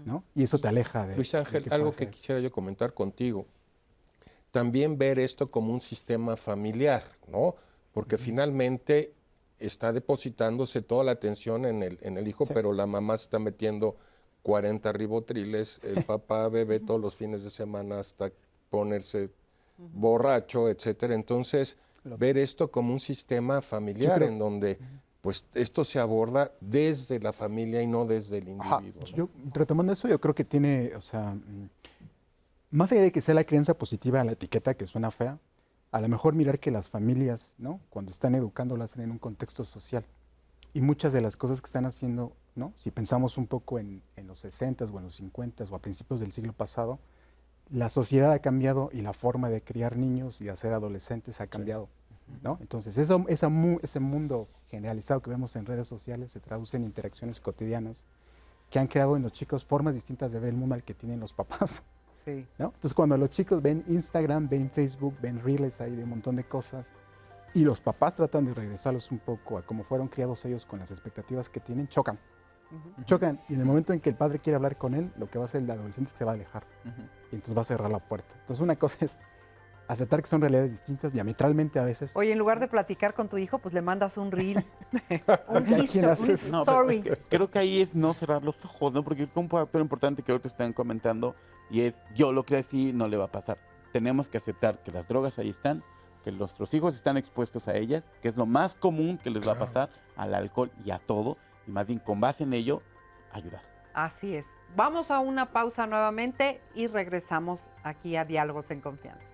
¿no? Y eso te aleja de...
Luis Ángel, algo que quisiera yo comentar contigo. También ver esto como un sistema familiar, ¿no? Porque finalmente está depositándose toda la atención en el hijo, pero la mamá se está metiendo 40 ribotriles, el papá bebe todos los fines de semana hasta ponerse borracho, etcétera. Entonces, ver esto como un sistema familiar en donde pues esto se aborda desde la familia y no desde el individuo, ¿no?
Yo, retomando eso, yo creo que tiene, o sea, más allá de que sea la crianza positiva, la etiqueta que suena fea, a lo mejor mirar que las familias, ¿no? Cuando están educando, lo hacen en un contexto social. Y muchas de las cosas que están haciendo, ¿no? Si pensamos un poco en los 60s o en los 50s o a principios del siglo pasado, la sociedad ha cambiado y la forma de criar niños y de hacer adolescentes ha cambiado, ¿no? Entonces, ese mundo generalizado que vemos en redes sociales se traduce en interacciones cotidianas que han creado en los chicos formas distintas de ver el mundo al que tienen los papás.
Sí.
¿No? Entonces, cuando los chicos ven Instagram, ven Facebook, ven Reels ahí de un montón de cosas, y los papás tratan de regresarlos un poco a cómo fueron criados ellos con las expectativas que tienen, chocan. Chocan, y en el momento en que el padre quiere hablar con él, lo que va a hacer el adolescente es que se va a alejar, y entonces va a cerrar la puerta. Entonces, una cosa es aceptar que son realidades distintas, diametralmente a veces.
Oye, en lugar de platicar con tu hijo, pues le mandas un reel,
No, pero es que creo que ahí es no cerrar los ojos, ¿no? Porque un factor importante que ahorita están comentando, y es, yo lo creo así, no le va a pasar. Tenemos que aceptar que las drogas ahí están, que nuestros hijos están expuestos a ellas, que es lo más común que les va a pasar, al alcohol y a todo, y más bien con base en ello, ayudar.
Así es. Vamos a una pausa nuevamente y regresamos aquí a Diálogos en Confianza.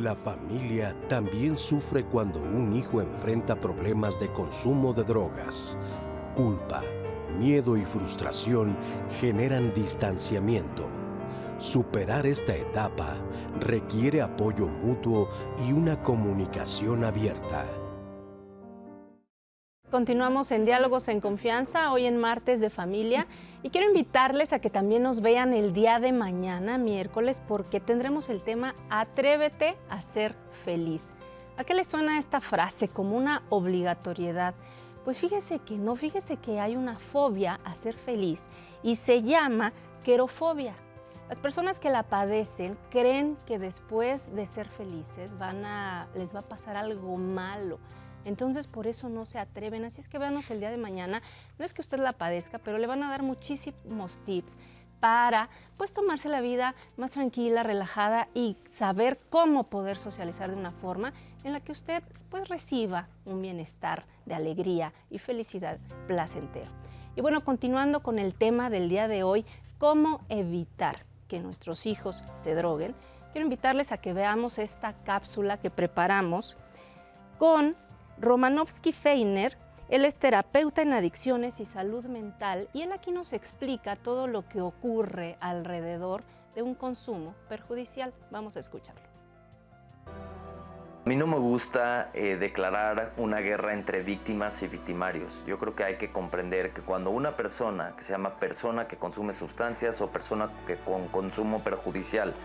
La familia también sufre cuando un hijo enfrenta problemas de consumo de drogas. Culpa, miedo y frustración generan distanciamiento. Superar esta etapa requiere apoyo mutuo y una comunicación abierta.
Continuamos en Diálogos en Confianza, hoy en Martes de Familia, y quiero invitarles a que también nos vean el día de mañana, miércoles, porque tendremos el tema Atrévete a ser feliz. ¿A qué le suena esta frase como una obligatoriedad? Pues fíjese que no, fíjese que hay una fobia a ser feliz y se llama querofobia. Las personas que la padecen creen que después de ser felices les va a pasar algo malo. Entonces, por eso no se atreven. Así es que véanos el día de mañana. No es que usted la padezca, pero le van a dar muchísimos tips para, pues, tomarse la vida más tranquila, relajada y saber cómo poder socializar de una forma en la que usted, pues, reciba un bienestar de alegría y felicidad placentero. Y bueno, continuando con el tema del día de hoy, cómo evitar que nuestros hijos se droguen, quiero invitarles a que veamos esta cápsula que preparamos con Romanovsky Feiner. Él es terapeuta en adicciones y salud mental y él aquí nos explica todo lo que ocurre alrededor de un consumo perjudicial. Vamos a escucharlo.
A mí no me gusta declarar una guerra entre víctimas y victimarios. Yo creo que hay que comprender que cuando una persona, que se llama persona que consume sustancias o persona que con consumo perjudicial,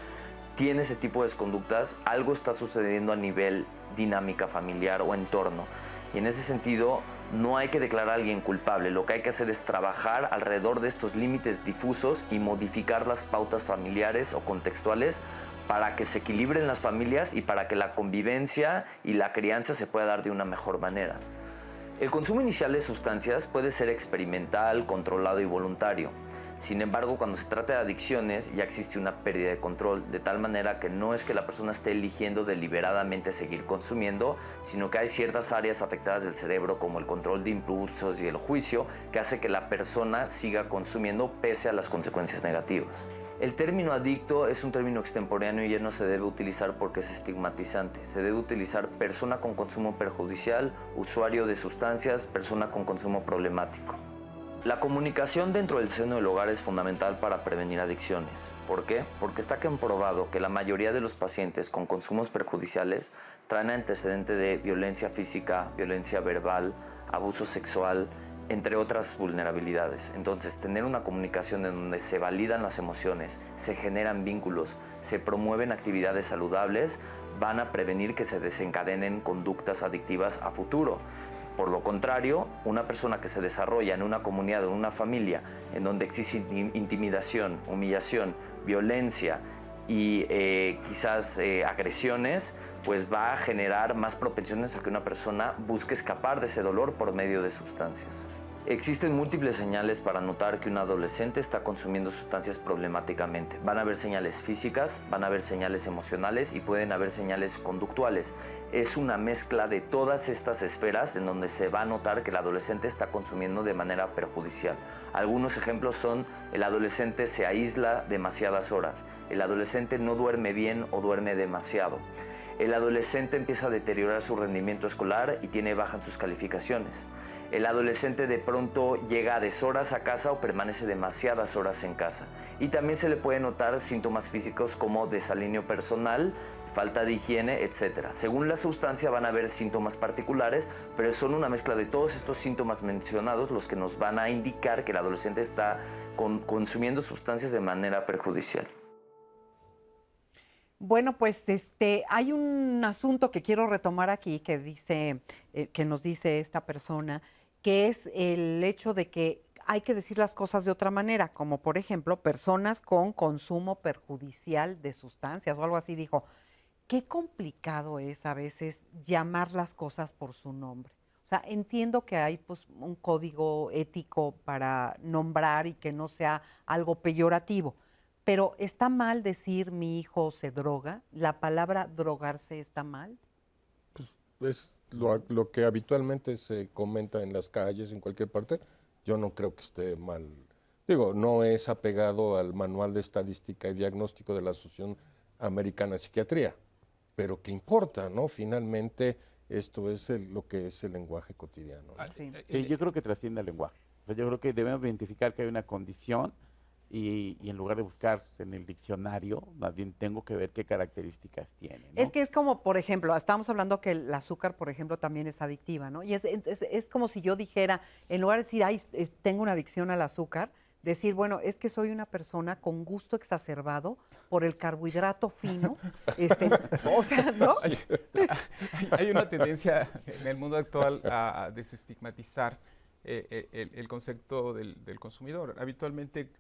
tiene ese tipo de conductas, algo está sucediendo a nivel dinámica familiar o entorno. Y en ese sentido, no hay que declarar a alguien culpable. Lo que hay que hacer es trabajar alrededor de estos límites difusos y modificar las pautas familiares o contextuales para que se equilibren las familias y para que la convivencia y la crianza se pueda dar de una mejor manera. El consumo inicial de sustancias puede ser experimental, controlado y voluntario. Sin embargo, cuando se trata de adicciones, ya existe una pérdida de control, de tal manera que no es que la persona esté eligiendo deliberadamente seguir consumiendo, sino que hay ciertas áreas afectadas del cerebro, como el control de impulsos y el juicio, que hace que la persona siga consumiendo pese a las consecuencias negativas. El término adicto es un término extemporáneo y ya no se debe utilizar porque es estigmatizante. Se debe utilizar persona con consumo perjudicial, usuario de sustancias, persona con consumo problemático. La comunicación dentro del seno del hogar es fundamental para prevenir adicciones. ¿Por qué? Porque está comprobado que la mayoría de los pacientes con consumos perjudiciales traen antecedente de violencia física, violencia verbal, abuso sexual, entre otras vulnerabilidades. Entonces, tener una comunicación en donde se validan las emociones, se generan vínculos, se promueven actividades saludables, van a prevenir que se desencadenen conductas adictivas a futuro. Por lo contrario, una persona que se desarrolla en una comunidad o en una familia en donde existe intimidación, humillación, violencia y quizás agresiones, pues va a generar más propensiones a que una persona busque escapar de ese dolor por medio de sustancias. Existen múltiples señales para notar que un adolescente está consumiendo sustancias problemáticamente. Van a haber señales físicas, van a haber señales emocionales y pueden haber señales conductuales. Es una mezcla de todas estas esferas en donde se va a notar que el adolescente está consumiendo de manera perjudicial. Algunos ejemplos son: el adolescente se aísla demasiadas horas, el adolescente no duerme bien o duerme demasiado. El adolescente empieza a deteriorar su rendimiento escolar y tiene bajas sus calificaciones. El adolescente de pronto llega a deshoras a casa o permanece demasiadas horas en casa. Y también se le puede notar síntomas físicos como desalineo personal, falta de higiene, etc. Según la sustancia van a haber síntomas particulares, pero son una mezcla de todos estos síntomas mencionados los que nos van a indicar que el adolescente está consumiendo sustancias de manera perjudicial.
Bueno, pues hay un asunto que quiero retomar aquí que dice, que nos dice esta persona, que es el hecho de que hay que decir las cosas de otra manera, como por ejemplo, personas con consumo perjudicial de sustancias o algo así. Dijo, qué complicado es a veces llamar las cosas por su nombre. O sea, entiendo que hay pues un código ético para nombrar y que no sea algo peyorativo. Pero ¿está mal decir mi hijo se droga? ¿La palabra drogarse está mal?
Pues es lo que habitualmente se comenta en las calles, en cualquier parte. Yo no creo que esté mal. Digo, no es apegado al Manual de Estadística y Diagnóstico de la Asociación Americana de Psiquiatría. pero que importa, ¿no? Finalmente, esto es lo que es el lenguaje cotidiano, ¿no?
Sí, yo creo que trasciende el lenguaje. O sea, yo creo que debemos identificar que hay una condición y en lugar de buscar en el diccionario, más bien tengo que ver qué características tiene, ¿no?
Es que es como, por ejemplo, estábamos hablando que el azúcar, por ejemplo, también es adictiva, ¿no? Y es como si yo dijera, en lugar de decir, ay, tengo una adicción al azúcar, decir, bueno, es que soy una persona con gusto exacerbado por el carbohidrato fino, o sea, ¿no?
Hay una tendencia en el mundo actual a desestigmatizar el concepto del consumidor. Habitualmente,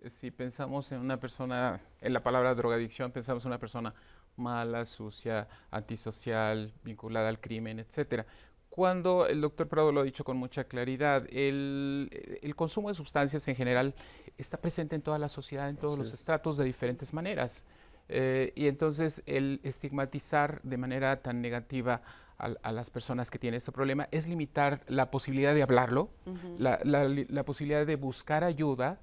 si pensamos en una persona, en la palabra drogadicción, pensamos en una persona mala, sucia, antisocial, vinculada al crimen, etcétera. Cuando el doctor Prado lo ha dicho con mucha claridad, el consumo de sustancias en general está presente en toda la sociedad, en todos los estratos de diferentes maneras. Y entonces el estigmatizar de manera tan negativa a las personas que tienen este problema es limitar la posibilidad de hablarlo, la posibilidad de buscar ayuda.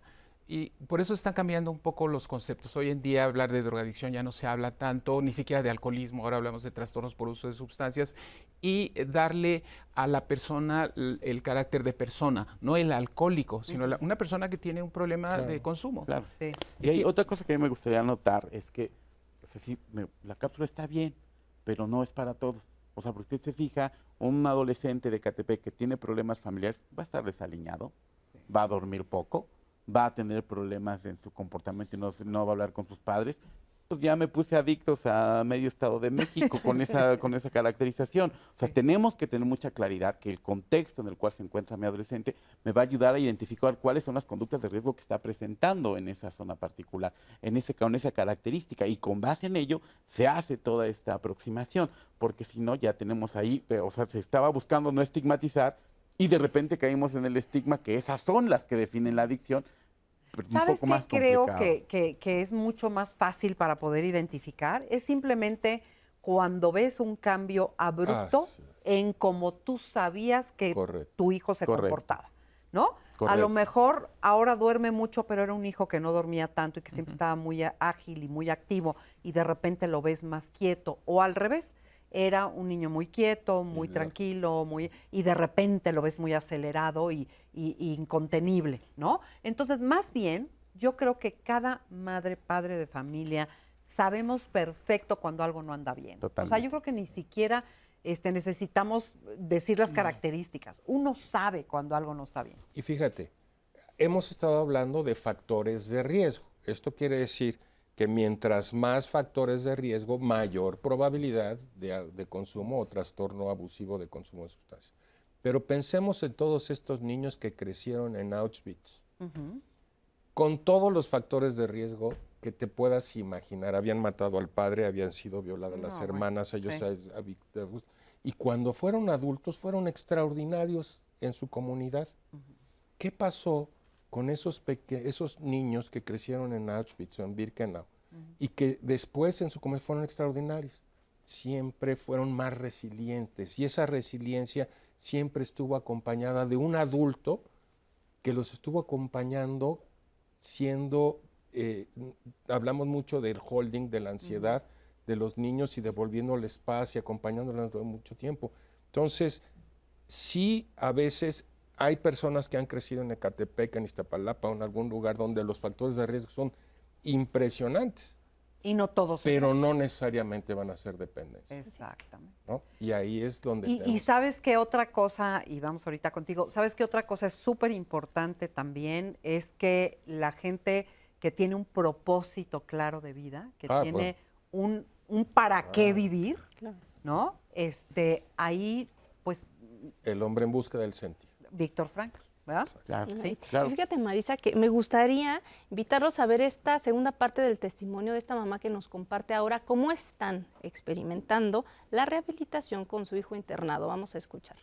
Y por eso están cambiando un poco los conceptos. Hoy en día hablar de drogadicción ya no se habla tanto, ni siquiera de alcoholismo, ahora hablamos de trastornos por uso de sustancias y darle a la persona el carácter de persona, no el alcohólico, sino una persona que tiene un problema de consumo.
Claro. Sí. Y hay otra cosa que a mí me gustaría anotar, es que o sea, sí, la cápsula está bien, pero no es para todos. O sea, porque usted se fija, un adolescente de Ecatepec que tiene problemas familiares va a estar desaliñado, va a dormir poco, va a tener problemas en su comportamiento y no va a hablar con sus padres. Pues ya me puse adictos a medio Estado de México con esa caracterización. O sea, tenemos que tener mucha claridad que el contexto en el cual se encuentra mi adolescente me va a ayudar a identificar cuáles son las conductas de riesgo que está presentando en esa zona particular, con esa característica. Y con base en ello se hace toda esta aproximación, porque si no ya tenemos ahí, o sea, se estaba buscando no estigmatizar, y de repente caímos en el estigma que esas son las que definen la adicción.
¿Sabes qué creo que es mucho más fácil para poder identificar? Es simplemente cuando ves un cambio abrupto en cómo tú sabías que tu hijo se comportaba, ¿no? A lo mejor ahora duerme mucho, pero era un hijo que no dormía tanto y que siempre estaba muy ágil y muy activo y de repente lo ves más quieto, o al revés. Era un niño muy quieto, muy tranquilo, y de repente lo ves muy acelerado y incontenible, ¿no? Entonces, más bien, yo creo que cada madre, padre de familia, sabemos perfecto cuando algo no anda bien.
Totalmente.
O sea, yo creo que ni siquiera necesitamos decir las características. Uno sabe cuando algo no está bien.
Y fíjate, hemos estado hablando de factores de riesgo. Esto quiere decir que mientras más factores de riesgo, mayor probabilidad de consumo o trastorno abusivo de consumo de sustancias. Pero pensemos en todos estos niños que crecieron en Auschwitz, con todos los factores de riesgo que te puedas imaginar. Habían matado al padre, habían sido violadas las hermanas, y cuando fueron adultos fueron extraordinarios en su comunidad. ¿Qué pasó con esos niños que crecieron en Auschwitz o en Birkenau y que después en su comunidad fueron extraordinarios? Siempre fueron más resilientes y esa resiliencia siempre estuvo acompañada de un adulto que los estuvo acompañando siendo, hablamos mucho del holding, de la ansiedad de los niños y devolviéndoles paz y acompañándolos durante mucho tiempo. Entonces, sí, a veces hay personas que han crecido en Ecatepec, en Iztapalapa o en algún lugar donde los factores de riesgo son impresionantes.
Y no todos.
Pero no necesariamente van a ser dependencia.
Exactamente.
¿No? Y ahí es donde...
Y sabes qué otra cosa, y vamos ahorita contigo, sabes qué otra cosa es súper importante también, es que la gente que tiene un propósito claro de vida, que tiene un para qué vivir, ¿no? Ahí, pues...
El hombre en busca del sentido.
Víctor Frankl, ¿verdad?
Claro,
sí.
Claro.
Y fíjate, Marisa, que me gustaría invitarlos a ver esta segunda parte del testimonio de esta mamá que nos comparte ahora cómo están experimentando la rehabilitación con su hijo internado. Vamos a escuchar.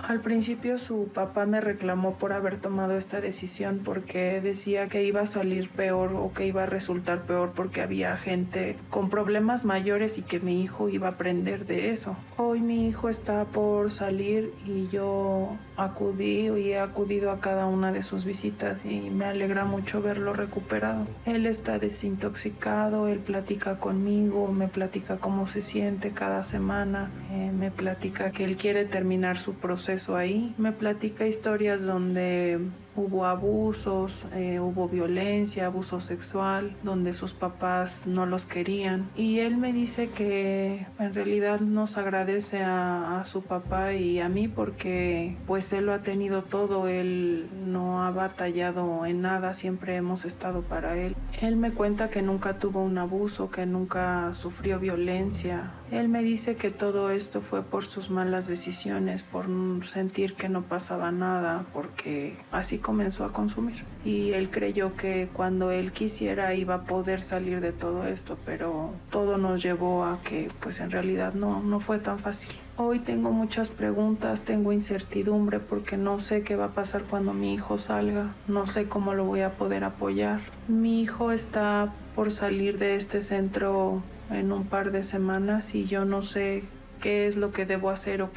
Al principio su papá me reclamó por haber tomado esta decisión porque decía que iba a salir peor o que iba a resultar peor porque había gente con problemas mayores y que mi hijo iba a aprender de eso. Hoy mi hijo está por salir y yo acudí y he acudido a cada una de sus visitas y me alegra mucho verlo recuperado. Él está desintoxicado, él platica conmigo, me platica cómo se siente cada semana, me platica que él quiere terminar su proceso ahí, me platica historias donde hubo abusos, hubo violencia, abuso sexual, donde sus papás no los querían. Y él me dice que en realidad nos agradece a su papá y a mí porque pues él lo ha tenido todo, él no ha batallado en nada, siempre hemos estado para él. Él me cuenta que nunca tuvo un abuso, que nunca sufrió violencia. Él me dice que todo esto fue por sus malas decisiones, por sentir que no pasaba nada, porque así comenzó a consumir. Y él creyó que cuando él quisiera iba a poder salir de todo esto, pero todo nos llevó a que pues en realidad no fue tan fácil. Hoy tengo muchas preguntas, tengo incertidumbre porque no sé qué va a pasar cuando mi hijo salga, no sé cómo lo voy a poder apoyar. Mi hijo está por salir de este centro en un par de semanas y yo no sé qué es lo que debo hacer o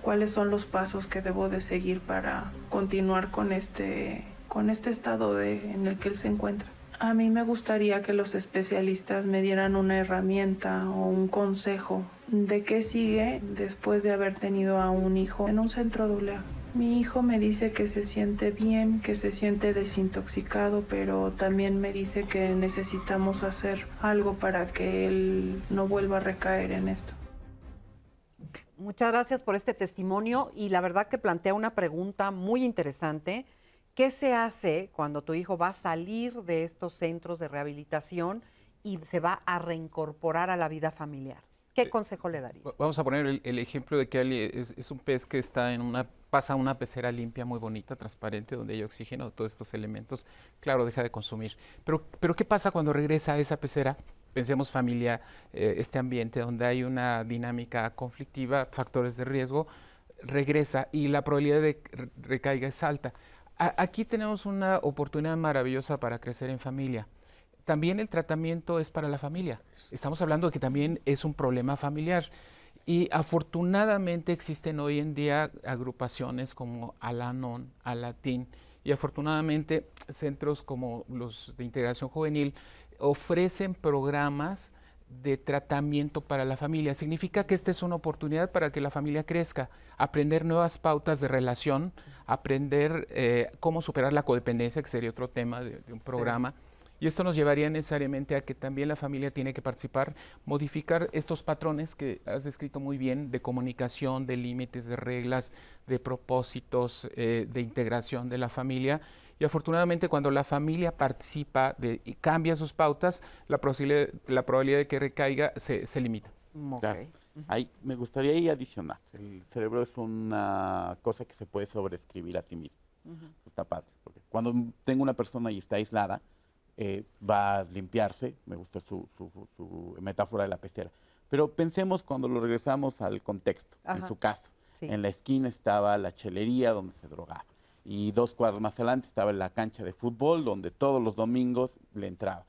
cuáles son los pasos que debo de seguir para continuar con este estado en el que él se encuentra. A mí me gustaría que los especialistas me dieran una herramienta o un consejo de qué sigue después de haber tenido a un hijo en un centro AA. Mi hijo me dice que se siente bien, que se siente desintoxicado, pero también me dice que necesitamos hacer algo para que él no vuelva a recaer en esto.
Muchas gracias por este testimonio y la verdad que plantea una pregunta muy interesante. ¿Qué se hace cuando tu hijo va a salir de estos centros de rehabilitación y se va a reincorporar a la vida familiar? ¿Qué consejo le darías?
Vamos a poner el ejemplo de que Ali es un pez que está pasa a una pecera limpia, muy bonita, transparente, donde hay oxígeno, todos estos elementos. Claro, deja de consumir. Pero ¿qué pasa cuando regresa a esa pecera? Pensemos familia, este ambiente donde hay una dinámica conflictiva, factores de riesgo, regresa y la probabilidad de que recaiga es alta. Aquí tenemos una oportunidad maravillosa para crecer en familia. También el tratamiento es para la familia. Estamos hablando de que también es un problema familiar. Y afortunadamente existen hoy en día agrupaciones como Al-Anon, Al-Atin, y afortunadamente centros como los de integración juvenil ofrecen programas de tratamiento para la familia. Significa que esta es una oportunidad para que la familia crezca, aprender nuevas pautas de relación, aprender cómo superar la codependencia, que sería otro tema de un programa. Sí. Y esto nos llevaría necesariamente a que también la familia tiene que participar, modificar estos patrones que has descrito muy bien, de comunicación, de límites, de reglas, de propósitos, de integración de la familia. Y afortunadamente cuando la familia participa y cambia sus pautas, la probabilidad de que recaiga se limita.
Okay. Ahí me gustaría ahí adicionar. El cerebro es una cosa que se puede sobreescribir a sí mismo. Está padre. Porque cuando tengo una persona y está aislada, va a limpiarse, me gusta su metáfora de la pecera. Pero pensemos cuando lo regresamos al contexto, en su caso. Sí. En la esquina estaba la chelería donde se drogaba. Y 2 cuadras más adelante estaba la cancha de fútbol donde todos los domingos le entraba.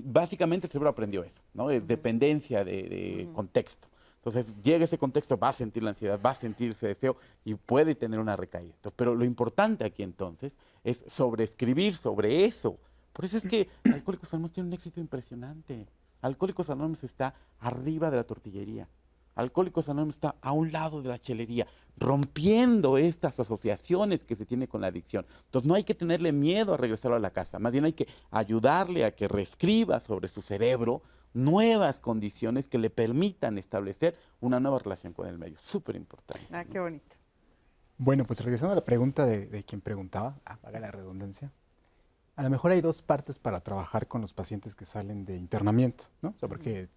Básicamente el cerebro aprendió eso, ¿no? Es dependencia de contexto. Entonces llega ese contexto, va a sentir la ansiedad, va a sentir ese deseo y puede tener una recaída. Pero lo importante aquí entonces es sobreescribir sobre eso. Por eso es que Alcohólicos Anónimos tiene un éxito impresionante. Alcohólicos Anónimos está arriba de la tortillería. Alcohólicos Anónimos está a un lado de la chelería, rompiendo estas asociaciones que se tiene con la adicción. Entonces no hay que tenerle miedo a regresarlo a la casa, más bien hay que ayudarle a que reescriba sobre su cerebro nuevas condiciones que le permitan establecer una nueva relación con el medio. Súper importante.
Ah, qué bonito.
Bueno, pues regresando a la pregunta de quien preguntaba, haga la redundancia, a lo mejor hay 2 partes para trabajar con los pacientes que salen de internamiento, ¿no? O sea, porque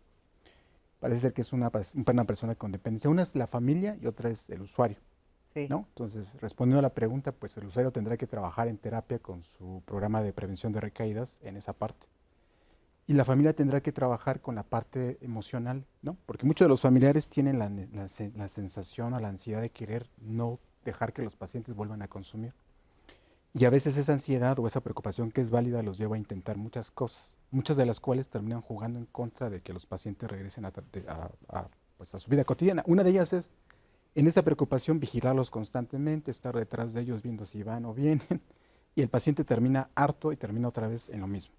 parece ser que es una persona con dependencia. Una es la familia y otra es el usuario, sí. ¿No? Entonces, respondiendo a la pregunta, pues el usuario tendrá que trabajar en terapia con su programa de prevención de recaídas en esa parte. Y la familia tendrá que trabajar con la parte emocional, ¿no? Porque muchos de los familiares tienen la sensación o la ansiedad de querer no dejar que los pacientes vuelvan a consumir. Y a veces esa ansiedad o esa preocupación que es válida los lleva a intentar muchas cosas, muchas de las cuales terminan jugando en contra de que los pacientes regresen pues a su vida cotidiana. Una de ellas es, en esa preocupación, vigilarlos constantemente, estar detrás de ellos viendo si van o vienen, y el paciente termina harto y termina otra vez en lo mismo,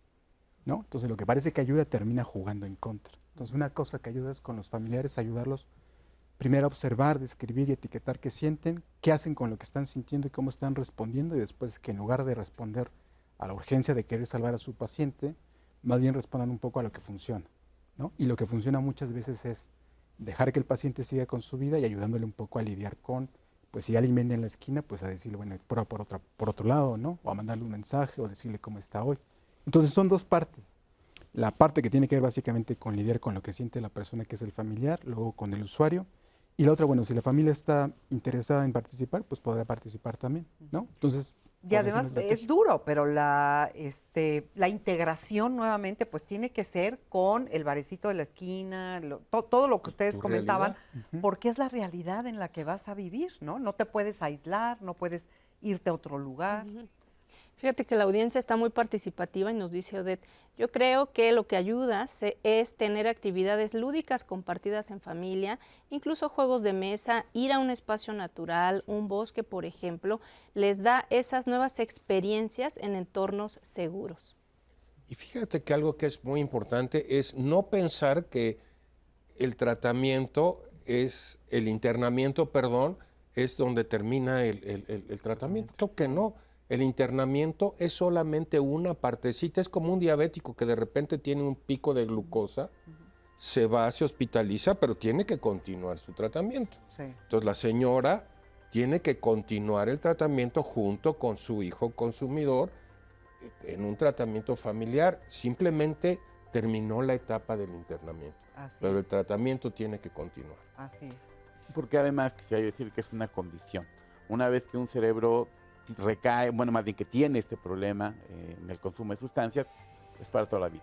¿no? Entonces lo que parece que ayuda termina jugando en contra. Entonces una cosa que ayuda es con los familiares, ayudarlos primero a observar, describir y etiquetar qué sienten, qué hacen con lo que están sintiendo y cómo están respondiendo, y después que en lugar de responder a la urgencia de querer salvar a su paciente, más bien respondan un poco a lo que funciona, ¿no? Y lo que funciona muchas veces es dejar que el paciente siga con su vida y ayudándole un poco a lidiar con, pues si alguien viene en la esquina, pues a decirle, bueno, prueba por otro lado, ¿no? O a mandarle un mensaje o decirle cómo está hoy. Entonces son dos partes. La parte que tiene que ver básicamente con lidiar con lo que siente la persona, que es el familiar, luego con el usuario. Y la otra, bueno, si la familia está interesada en participar, pues podrá participar también, ¿no? Entonces,
y además es duro, pero la integración nuevamente pues tiene que ser con el barecito de la esquina, todo lo que ustedes comentaban, porque es la realidad en la que vas a vivir, ¿no? No te puedes aislar, no puedes irte a otro lugar.
Fíjate que la audiencia está muy participativa y nos dice Odette, yo creo que lo que ayuda es tener actividades lúdicas compartidas en familia, incluso juegos de mesa, ir a un espacio natural, un bosque, por ejemplo, les da esas nuevas experiencias en entornos seguros.
Y fíjate que algo que es muy importante es no pensar que el tratamiento es, el internamiento, perdón, es donde termina el tratamiento. Creo que no. El internamiento es solamente una partecita, es como un diabético que de repente tiene un pico de glucosa, se va, se hospitaliza, pero tiene que continuar su tratamiento.
Sí.
Entonces la señora tiene que continuar el tratamiento junto con su hijo consumidor en un tratamiento familiar. Simplemente terminó la etapa del internamiento, pero el tratamiento tiene que continuar.
Así es.
Porque además quisiera decir que es una condición. Una vez que un cerebro recae, bueno, más bien que tiene este problema en el consumo de sustancias, es para toda la vida.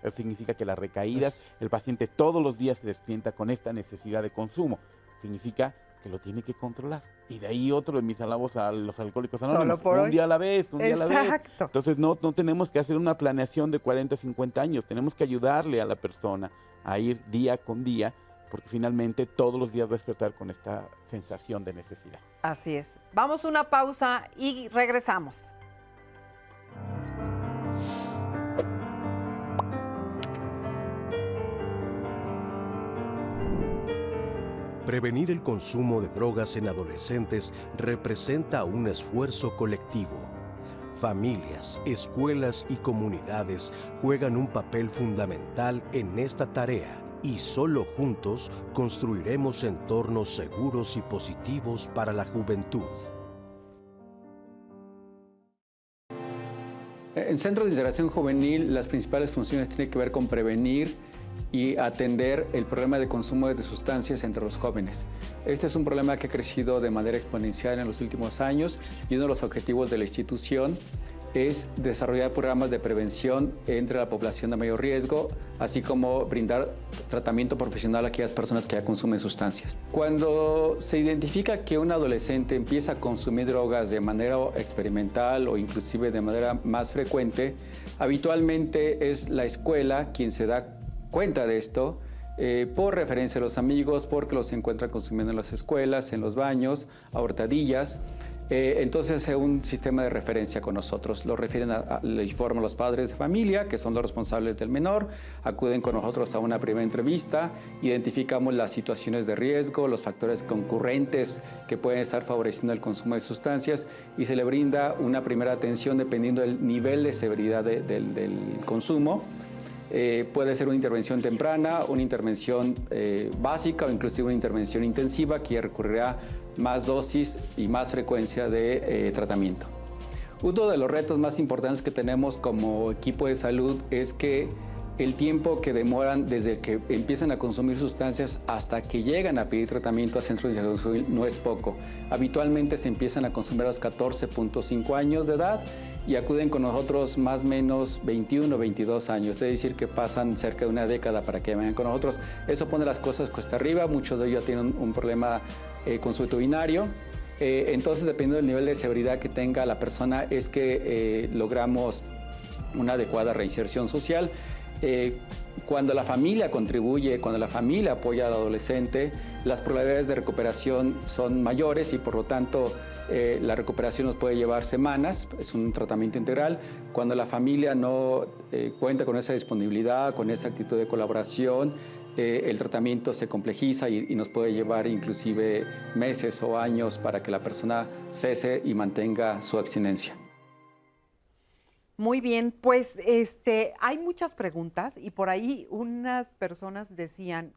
Eso significa que las recaídas, el paciente todos los días se despierta con esta necesidad de consumo. Significa que lo tiene que controlar. Y de ahí otro de mis alabos a los alcohólicos anónimos. Un día a la vez, un día a la vez. Entonces no tenemos que hacer una planeación de 40, 50 años. Tenemos que ayudarle a la persona a ir día con día, porque finalmente todos los días va a despertar con esta sensación de necesidad.
Así es. Vamos a una pausa y regresamos.
Prevenir el consumo de drogas en adolescentes representa un esfuerzo colectivo. Familias, escuelas y comunidades juegan un papel fundamental en esta tarea. Y solo juntos construiremos entornos seguros y positivos para la juventud.
En Centros de Integración Juvenil, las principales funciones tienen que ver con prevenir y atender el problema de consumo de sustancias entre los jóvenes. Este es un problema que ha crecido de manera exponencial en los últimos años y uno de los objetivos de la institución es desarrollar programas de prevención entre la población de mayor riesgo, así como brindar tratamiento profesional a aquellas personas que ya consumen sustancias. Cuando se identifica que un adolescente empieza a consumir drogas de manera experimental o inclusive de manera más frecuente, habitualmente es la escuela quien se da cuenta de esto, por referencia a los amigos, porque los encuentran consumiendo en las escuelas, en los baños, a hurtadillas. Entonces es un sistema de referencia con nosotros. Lo refieren, le informan los padres de familia, que son los responsables del menor, acuden con nosotros a una primera entrevista, identificamos las situaciones de riesgo, los factores concurrentes que pueden estar favoreciendo el consumo de sustancias y se le brinda una primera atención dependiendo del nivel de severidad del consumo. Puede ser una intervención temprana, una intervención básica o inclusive una intervención intensiva que recurrirá más dosis y más frecuencia de tratamiento. Uno de los retos más importantes que tenemos como equipo de salud es que el tiempo que demoran desde que empiezan a consumir sustancias hasta que llegan a pedir tratamiento a centros de integración no es poco. Habitualmente se empiezan a consumir a los 14.5 años de edad y acuden con nosotros más o menos 21 o 22 años, es decir, que pasan cerca de una década para que vengan con nosotros. Eso pone las cosas cuesta arriba, muchos de ellos tienen un problema consuetudinario. Entonces, dependiendo del nivel de seguridad que tenga la persona, es que logramos una adecuada reinserción social. Cuando la familia contribuye, cuando la familia apoya al adolescente, las probabilidades de recuperación son mayores y por lo tanto la recuperación nos puede llevar semanas, es un tratamiento integral. Cuando la familia no cuenta con esa disponibilidad, con esa actitud de colaboración, el tratamiento se complejiza y nos puede llevar inclusive meses o años para que la persona cese y mantenga su abstinencia.
Muy bien, pues hay muchas preguntas y por ahí unas personas decían,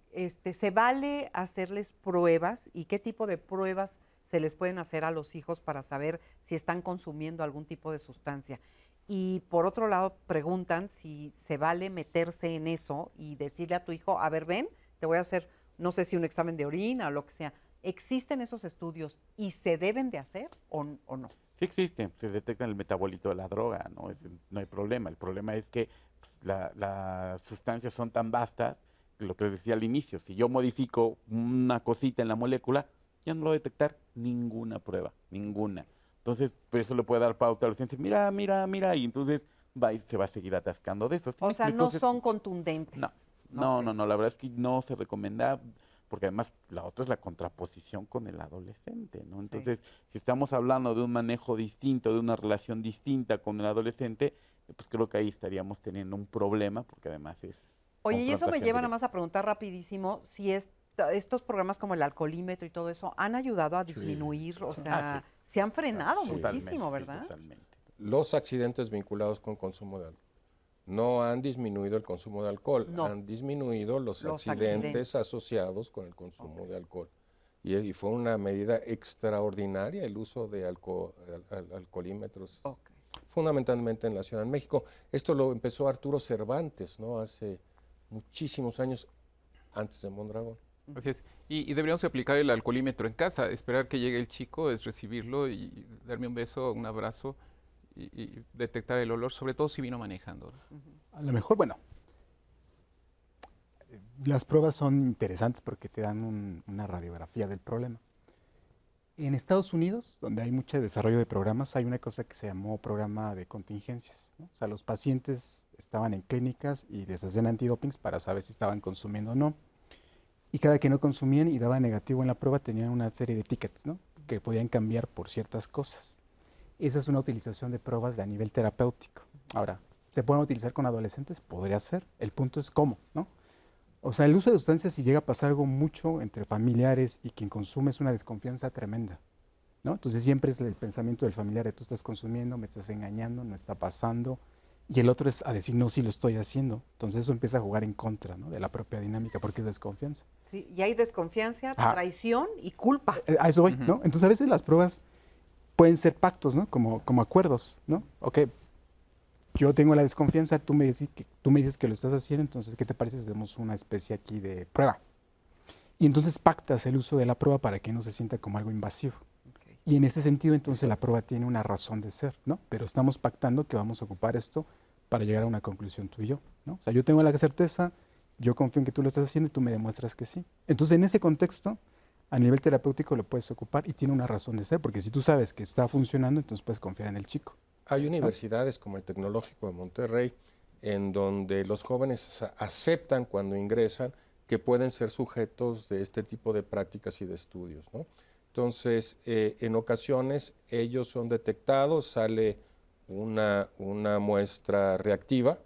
¿se vale hacerles pruebas y qué tipo de pruebas se les pueden hacer a los hijos para saber si están consumiendo algún tipo de sustancia? Y por otro lado preguntan si se vale meterse en eso y decirle a tu hijo, a ver, ven, te voy a hacer, no sé si un examen de orina o lo que sea. ¿Existen esos estudios y se deben de hacer o no?
Sí existen, se detecta el metabolito de la droga, no hay problema. El problema es que pues, las sustancias son tan vastas, lo que les decía al inicio, si yo modifico una cosita en la molécula, ya no lo voy a detectar ninguna prueba, ninguna. Entonces, por eso le puede dar pauta a los docentes, mira, y entonces se va a seguir atascando de eso. ¿Sí?
O sea, no son contundentes.
No, la verdad es que no se recomienda, porque además la otra es la contraposición con el adolescente, ¿no? Entonces, si estamos hablando de un manejo distinto, de una relación distinta con el adolescente, pues creo que ahí estaríamos teniendo un problema, porque además es...
Oye, y eso me lleva nada
directa.
más a preguntar rapidísimo si estos programas como el alcoholímetro y todo eso han ayudado a disminuir, o sea, se han frenado muchísimo, ¿verdad?
Totalmente.
Los accidentes vinculados con consumo de alcohol no han disminuido el consumo de alcohol, han disminuido los accidentes asociados con el consumo de alcohol. Y fue una medida extraordinaria el uso de alcoholímetros, fundamentalmente en la Ciudad de México. Esto lo empezó Arturo Cervantes, ¿no? Hace muchísimos años antes de Mondragón.
Así es. Y deberíamos aplicar el alcoholímetro en casa, esperar que llegue el chico, es recibirlo y darme un beso, un abrazo y detectar el olor, sobre todo si vino manejando.
A lo mejor, bueno, las pruebas son interesantes porque te dan una radiografía del problema. En Estados Unidos, donde hay mucho desarrollo de programas, hay una cosa que se llamó programa de contingencias, ¿no? O sea, los pacientes estaban en clínicas y les hacían antidopings para saber si estaban consumiendo o no. Y cada que no consumían y daba negativo en la prueba, tenían una serie de tickets, ¿no? Que podían cambiar por ciertas cosas. Esa es una utilización de pruebas de a nivel terapéutico. Ahora, ¿se pueden utilizar con adolescentes? Podría ser. El punto es cómo, ¿no? O sea, el uso de sustancias, si llega a pasar algo mucho entre familiares y quien consume, es una desconfianza tremenda, ¿no? Entonces siempre es el pensamiento del familiar de tú estás consumiendo, me estás engañando, no está pasando. Y el otro es a decir, no, sí lo estoy haciendo. Entonces eso empieza a jugar en contra, ¿no? De la propia dinámica porque es desconfianza.
Sí, y hay desconfianza, traición y culpa.
A eso voy, ¿no? Entonces a veces las pruebas pueden ser pactos, ¿no? Como acuerdos, ¿no? Ok, yo tengo la desconfianza, tú me dices que lo estás haciendo, entonces, ¿qué te parece si hacemos una especie aquí de prueba? Y entonces pactas el uso de la prueba para que no se sienta como algo invasivo. Y en ese sentido, entonces, la prueba tiene una razón de ser, ¿no? Pero estamos pactando que vamos a ocupar esto para llegar a una conclusión tú y yo, ¿no? O sea, yo tengo la certeza, yo confío en que tú lo estás haciendo y tú me demuestras que sí. Entonces, en ese contexto, a nivel terapéutico lo puedes ocupar y tiene una razón de ser, porque si tú sabes que está funcionando, entonces puedes confiar en el chico.
Hay universidades como el Tecnológico de Monterrey, en donde los jóvenes aceptan cuando ingresan que pueden ser sujetos de este tipo de prácticas y de estudios, ¿no? Entonces, en ocasiones ellos son detectados, sale una muestra reactiva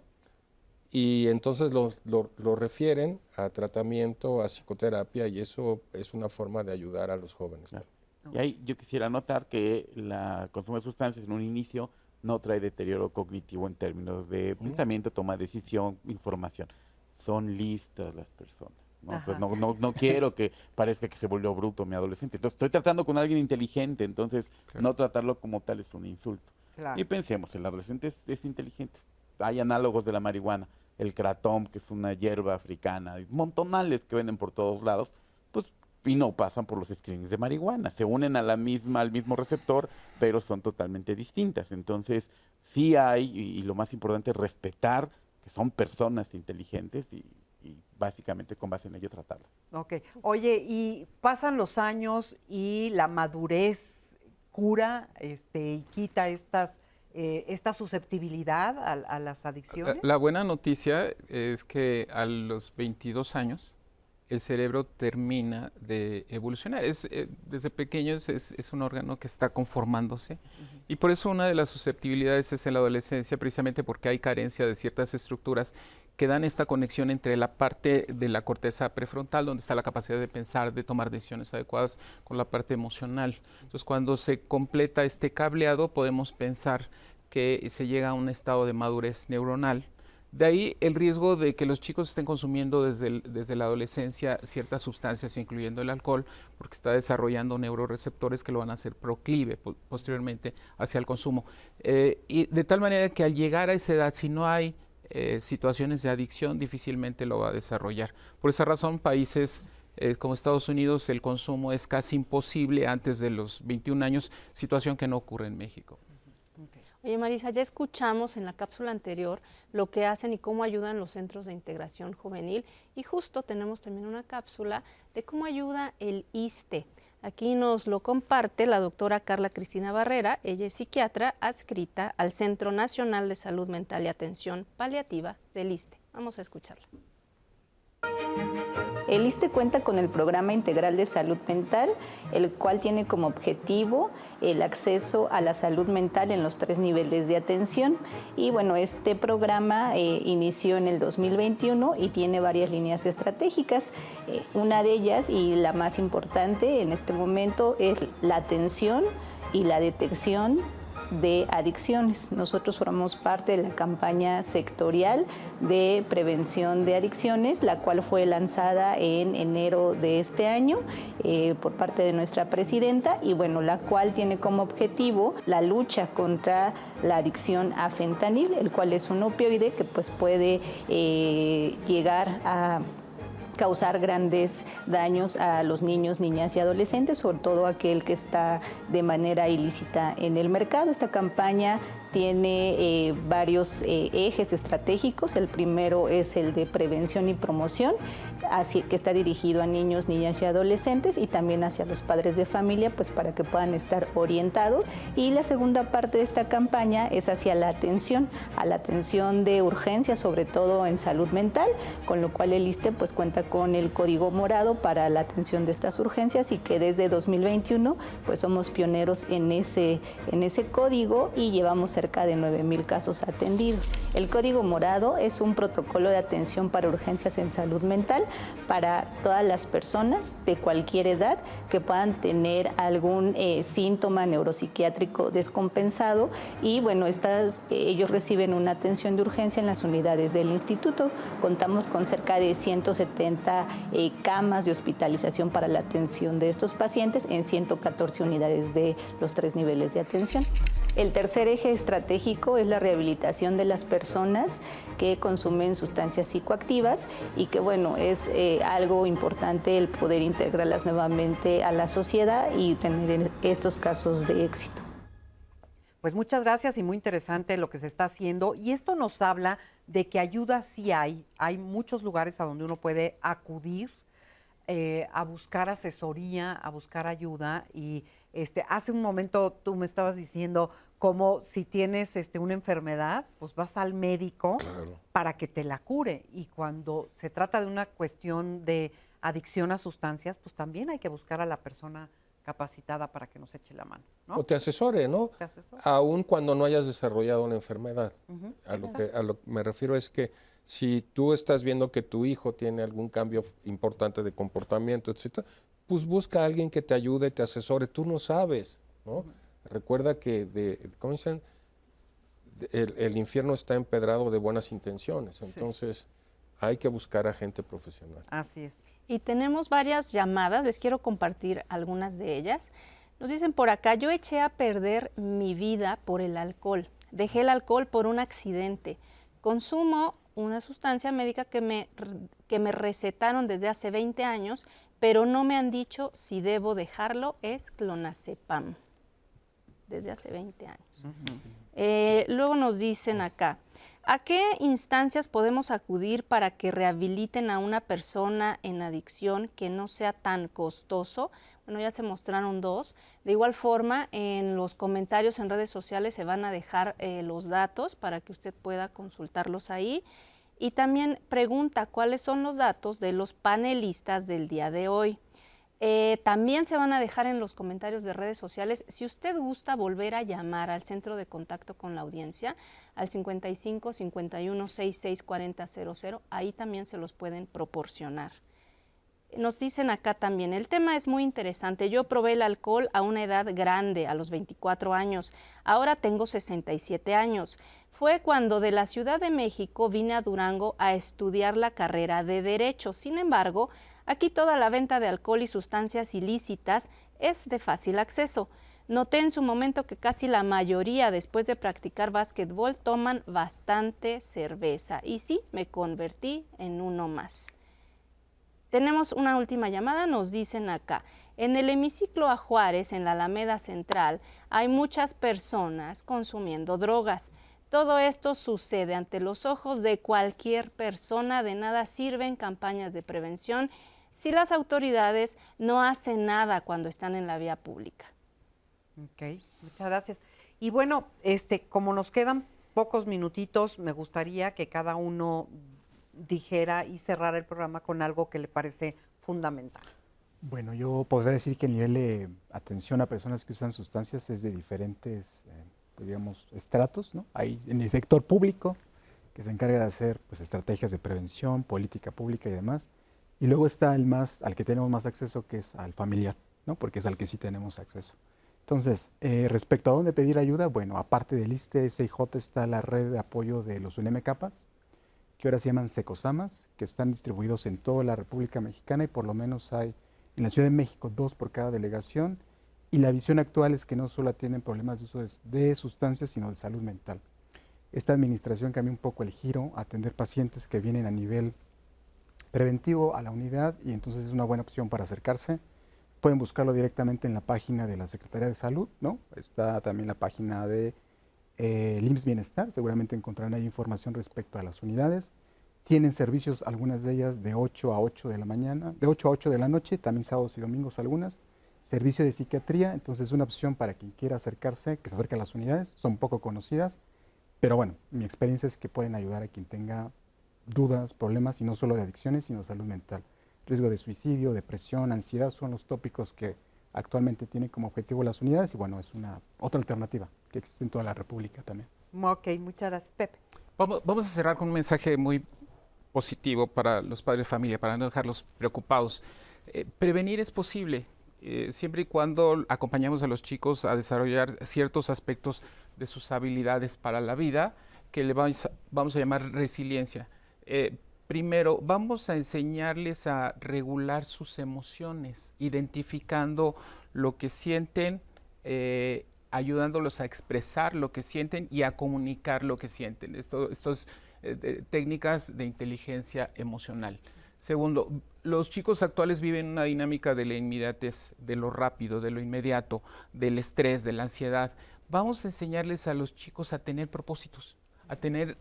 y entonces lo refieren a tratamiento, a psicoterapia, y eso es una forma de ayudar a los jóvenes.
Claro. Y ahí yo quisiera anotar que el consumo de sustancias en un inicio no trae deterioro cognitivo en términos de pensamiento, toma de decisión, información. Son listas las personas. ¿no? Pues no quiero que parezca que se volvió bruto mi adolescente. Entonces estoy tratando con alguien inteligente, entonces no tratarlo como tal es un insulto.
Claro.
Y pensemos, el adolescente es inteligente. Hay análogos de la marihuana, el kratom, que es una hierba africana, hay montonales que venden por todos lados, pues y no pasan por los screenings de marihuana, se unen a al mismo receptor, pero son totalmente distintas. Entonces sí hay, y lo más importante es respetar que son personas inteligentes y básicamente con base en ello tratarlas.
Ok. Oye, y pasan los años y la madurez cura y quita esta susceptibilidad a las adicciones?
La buena noticia es que a los 22 años el cerebro termina de evolucionar. Desde pequeños es un órgano que está conformándose y por eso una de las susceptibilidades es en la adolescencia, precisamente porque hay carencia de ciertas estructuras que dan esta conexión entre la parte de la corteza prefrontal, donde está la capacidad de pensar, de tomar decisiones adecuadas, con la parte emocional. Entonces, cuando se completa este cableado, podemos pensar que se llega a un estado de madurez neuronal. De ahí el riesgo de que los chicos estén consumiendo desde la adolescencia ciertas sustancias, incluyendo el alcohol, porque está desarrollando neuroreceptores que lo van a hacer proclive posteriormente hacia el consumo. Y de tal manera que al llegar a esa edad, si no hay situaciones de adicción, difícilmente lo va a desarrollar. Por esa razón, países como Estados Unidos, el consumo es casi imposible antes de los 21 años, situación que no ocurre en México.
Oye, Marisa, ya escuchamos en la cápsula anterior lo que hacen y cómo ayudan los centros de integración juvenil y justo tenemos también una cápsula de cómo ayuda el ISSSTE. Aquí nos lo comparte la doctora Carla Cristina Barrera, ella es psiquiatra adscrita al Centro Nacional de Salud Mental y Atención Paliativa del ISSSTE. Vamos a escucharla.
El ISSSTE cuenta con el Programa Integral de Salud Mental, el cual tiene como objetivo el acceso a la salud mental en los 3 niveles de atención. Y bueno, este programa inició en el 2021 y tiene varias líneas estratégicas. Una de ellas, y la más importante en este momento, es la atención y la detección de adicciones. Nosotros formamos parte de la campaña sectorial de prevención de adicciones, la cual fue lanzada en enero de este año por parte de nuestra presidenta y bueno, la cual tiene como objetivo la lucha contra la adicción a fentanil, el cual es un opioide que pues puede llegar a causar grandes daños a los niños, niñas y adolescentes, sobre todo aquel que está de manera ilícita en el mercado. Esta campaña tiene varios ejes estratégicos. El primero es el de prevención y promoción, que está dirigido a niños, niñas y adolescentes y también hacia los padres de familia, pues para que puedan estar orientados. Y la segunda parte de esta campaña es hacia la atención, a la atención de urgencia, sobre todo en salud mental, con lo cual el ISSSTE pues cuenta con el código morado para la atención de estas urgencias y que desde 2021 pues somos pioneros en ese código y llevamos cerca de 9,000 casos atendidos. El código morado es un protocolo de atención para urgencias en salud mental para todas las personas de cualquier edad que puedan tener algún síntoma neuropsiquiátrico descompensado y bueno, ellos reciben una atención de urgencia en las unidades del instituto. Contamos con cerca de 170 camas de hospitalización para la atención de estos pacientes en 114 unidades de los 3 niveles de atención. El tercer eje estratégico es la rehabilitación de las personas que consumen sustancias psicoactivas y que bueno, es algo importante el poder integrarlas nuevamente a la sociedad y tener estos casos de éxito.
Pues muchas gracias y muy interesante lo que se está haciendo. Y esto nos habla de que ayuda sí hay. Hay muchos lugares a donde uno puede acudir a buscar asesoría, a buscar ayuda. Y hace un momento tú me estabas diciendo como si tienes una enfermedad, pues vas al médico para que te la cure. Y cuando se trata de una cuestión de adicción a sustancias, pues también hay que buscar a la persona capacitada para que nos eche la mano, ¿no?
O te asesore, ¿no?
Te asesore.
Aún cuando no hayas desarrollado una enfermedad. A lo que me refiero es que si tú estás viendo que tu hijo tiene algún cambio importante de comportamiento, etcétera, pues busca a alguien que te ayude, te asesore. Tú no sabes, ¿no? Recuerda que ¿cómo dicen? El infierno está empedrado de buenas intenciones. Entonces, hay que buscar a gente profesional.
Así es.
Y tenemos varias llamadas, les quiero compartir algunas de ellas. Nos dicen por acá, yo eché a perder mi vida por el alcohol. Dejé el alcohol por un accidente. Consumo una sustancia médica que me recetaron desde hace 20 años, pero no me han dicho si debo dejarlo, es clonazepam. Desde hace 20 años. Luego nos dicen acá, ¿a qué instancias podemos acudir para que rehabiliten a una persona en adicción que no sea tan costoso? Bueno, ya se mostraron 2. De igual forma, en los comentarios en redes sociales se van a dejar los datos para que usted pueda consultarlos ahí. Y también pregunta cuáles son los datos de los panelistas del día de hoy. También se van a dejar en los comentarios de redes sociales. Si usted gusta volver a llamar al centro de contacto con la audiencia, al 55 51 66 40 00, ahí también se los pueden proporcionar. Nos dicen acá también, el tema es muy interesante. Yo probé el alcohol a una edad grande, a los 24 años. Ahora tengo 67 años. Fue cuando de la Ciudad de México vine a Durango a estudiar la carrera de Derecho. Sin embargo, aquí toda la venta de alcohol y sustancias ilícitas es de fácil acceso. Noté en su momento que casi la mayoría, después de practicar básquetbol, toman bastante cerveza. Y sí, me convertí en uno más. Tenemos una última llamada, nos dicen acá. En el hemiciclo a Juárez, en la Alameda Central, hay muchas personas consumiendo drogas. Todo esto sucede ante los ojos de cualquier persona. De nada sirven campañas de prevención si las autoridades no hacen nada cuando están en la vía pública.
Ok, muchas gracias. Y bueno, como nos quedan pocos minutitos, me gustaría que cada uno dijera y cerrara el programa con algo que le parece fundamental.
Bueno, yo podría decir que el nivel de atención a personas que usan sustancias es de diferentes, digamos, estratos, ¿no? Hay en el sector público, que se encarga de hacer pues, estrategias de prevención, política pública y demás. Y luego está al que tenemos más acceso, que es al familiar, ¿no? Porque es al que sí tenemos acceso. Entonces, respecto a dónde pedir ayuda, bueno, aparte del ISSSTE, SIJ, está la red de apoyo de los UNEMECAPAS, que ahora se llaman SECOSAMAS, que están distribuidos en toda la República Mexicana y por lo menos hay en la Ciudad de México 2 por cada delegación. Y la visión actual es que no solo tienen problemas de uso de sustancias, sino de salud mental. Esta administración cambia un poco el giro a atender pacientes que vienen a nivel preventivo a la unidad y entonces es una buena opción para acercarse. Pueden buscarlo directamente en la página de la Secretaría de Salud, ¿no? Está también la página de IMSS Bienestar, seguramente encontrarán ahí información respecto a las unidades. Tienen servicios, algunas de ellas de 8 a 8 de la mañana, de 8 a 8 de la noche, también sábados y domingos algunas. Servicio de psiquiatría, entonces es una opción para quien quiera acercarse, que se acerque a las unidades, son poco conocidas, pero bueno, mi experiencia es que pueden ayudar a quien tenga dudas, problemas, y no solo de adicciones, sino de salud mental. Riesgo de suicidio, depresión, ansiedad son los tópicos que actualmente tienen como objetivo las unidades y bueno, es una otra alternativa que existe en toda la República también.
Ok, muchas gracias, Pepe.
Vamos a cerrar con un mensaje muy positivo para los padres de familia, para no dejarlos preocupados. Prevenir es posible, siempre y cuando acompañamos a los chicos a desarrollar ciertos aspectos de sus habilidades para la vida, que le vamos a llamar resiliencia. Primero, vamos a enseñarles a regular sus emociones, identificando lo que sienten, ayudándolos a expresar lo que sienten y a comunicar lo que sienten. Estas técnicas de inteligencia emocional. Segundo, los chicos actuales viven una dinámica de la inmediatez, de lo rápido, de lo inmediato, del estrés, de la ansiedad. Vamos a enseñarles a los chicos a tener propósitos, a tener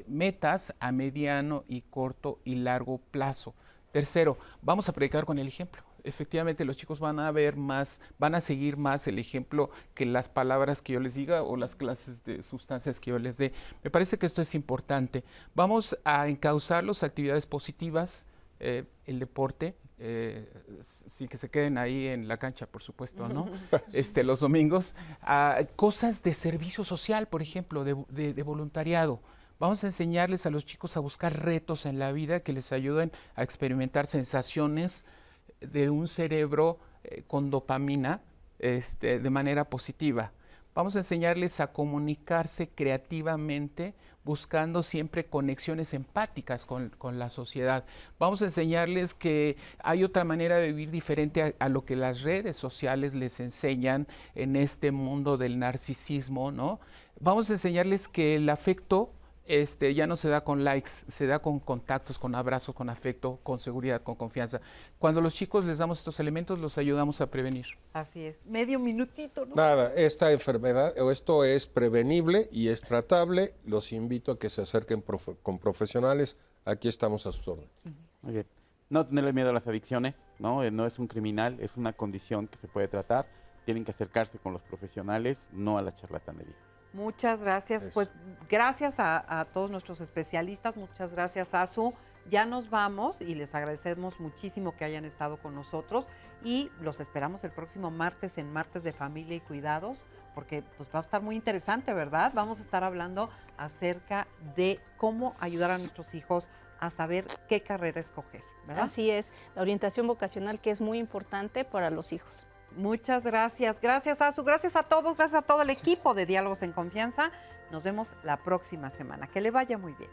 metas a mediano y corto y largo plazo. Tercero, vamos a predicar con el ejemplo. Efectivamente, los chicos van a ver más, van a seguir más el ejemplo que las palabras que yo les diga o las clases de sustancias que yo les dé. Me parece que esto es importante. Vamos a encauzarlos a actividades positivas, el deporte, sin que se queden ahí en la cancha, por supuesto, ¿no? Los domingos, cosas de servicio social, por ejemplo, de voluntariado. Vamos a enseñarles a los chicos a buscar retos en la vida que les ayuden a experimentar sensaciones de un cerebro con dopamina de manera positiva. Vamos a enseñarles a comunicarse creativamente, buscando siempre conexiones empáticas con la sociedad. Vamos a enseñarles que hay otra manera de vivir diferente a lo que las redes sociales les enseñan en este mundo del narcisismo, ¿no? Vamos a enseñarles que el afecto ya no se da con likes, se da con contactos, con abrazos, con afecto, con seguridad, con confianza. Cuando a los chicos les damos estos elementos, los ayudamos a prevenir.
Así es. Medio minutito, ¿no?
Nada, esta enfermedad, o esto es prevenible y es tratable. Los invito a que se acerquen con profesionales. Aquí estamos a sus órdenes.
Muy bien. No tenerle miedo a las adicciones, ¿no? No es un criminal, es una condición que se puede tratar. Tienen que acercarse con los profesionales, no a la charlatanería.
Muchas gracias.
Eso.
Pues gracias a todos nuestros especialistas, muchas gracias, Azu. Ya nos vamos y les agradecemos muchísimo que hayan estado con nosotros y los esperamos el próximo martes en Martes de Familia y Cuidados, porque pues va a estar muy interesante, ¿verdad? Vamos a estar hablando acerca de cómo ayudar a nuestros hijos a saber qué carrera escoger, ¿verdad?
Así es, la orientación vocacional que es muy importante para los hijos.
Muchas gracias. Gracias, Azu. Gracias a todos. Gracias a todo el equipo de Diálogos en Confianza. Nos vemos la próxima semana. Que le vaya muy bien.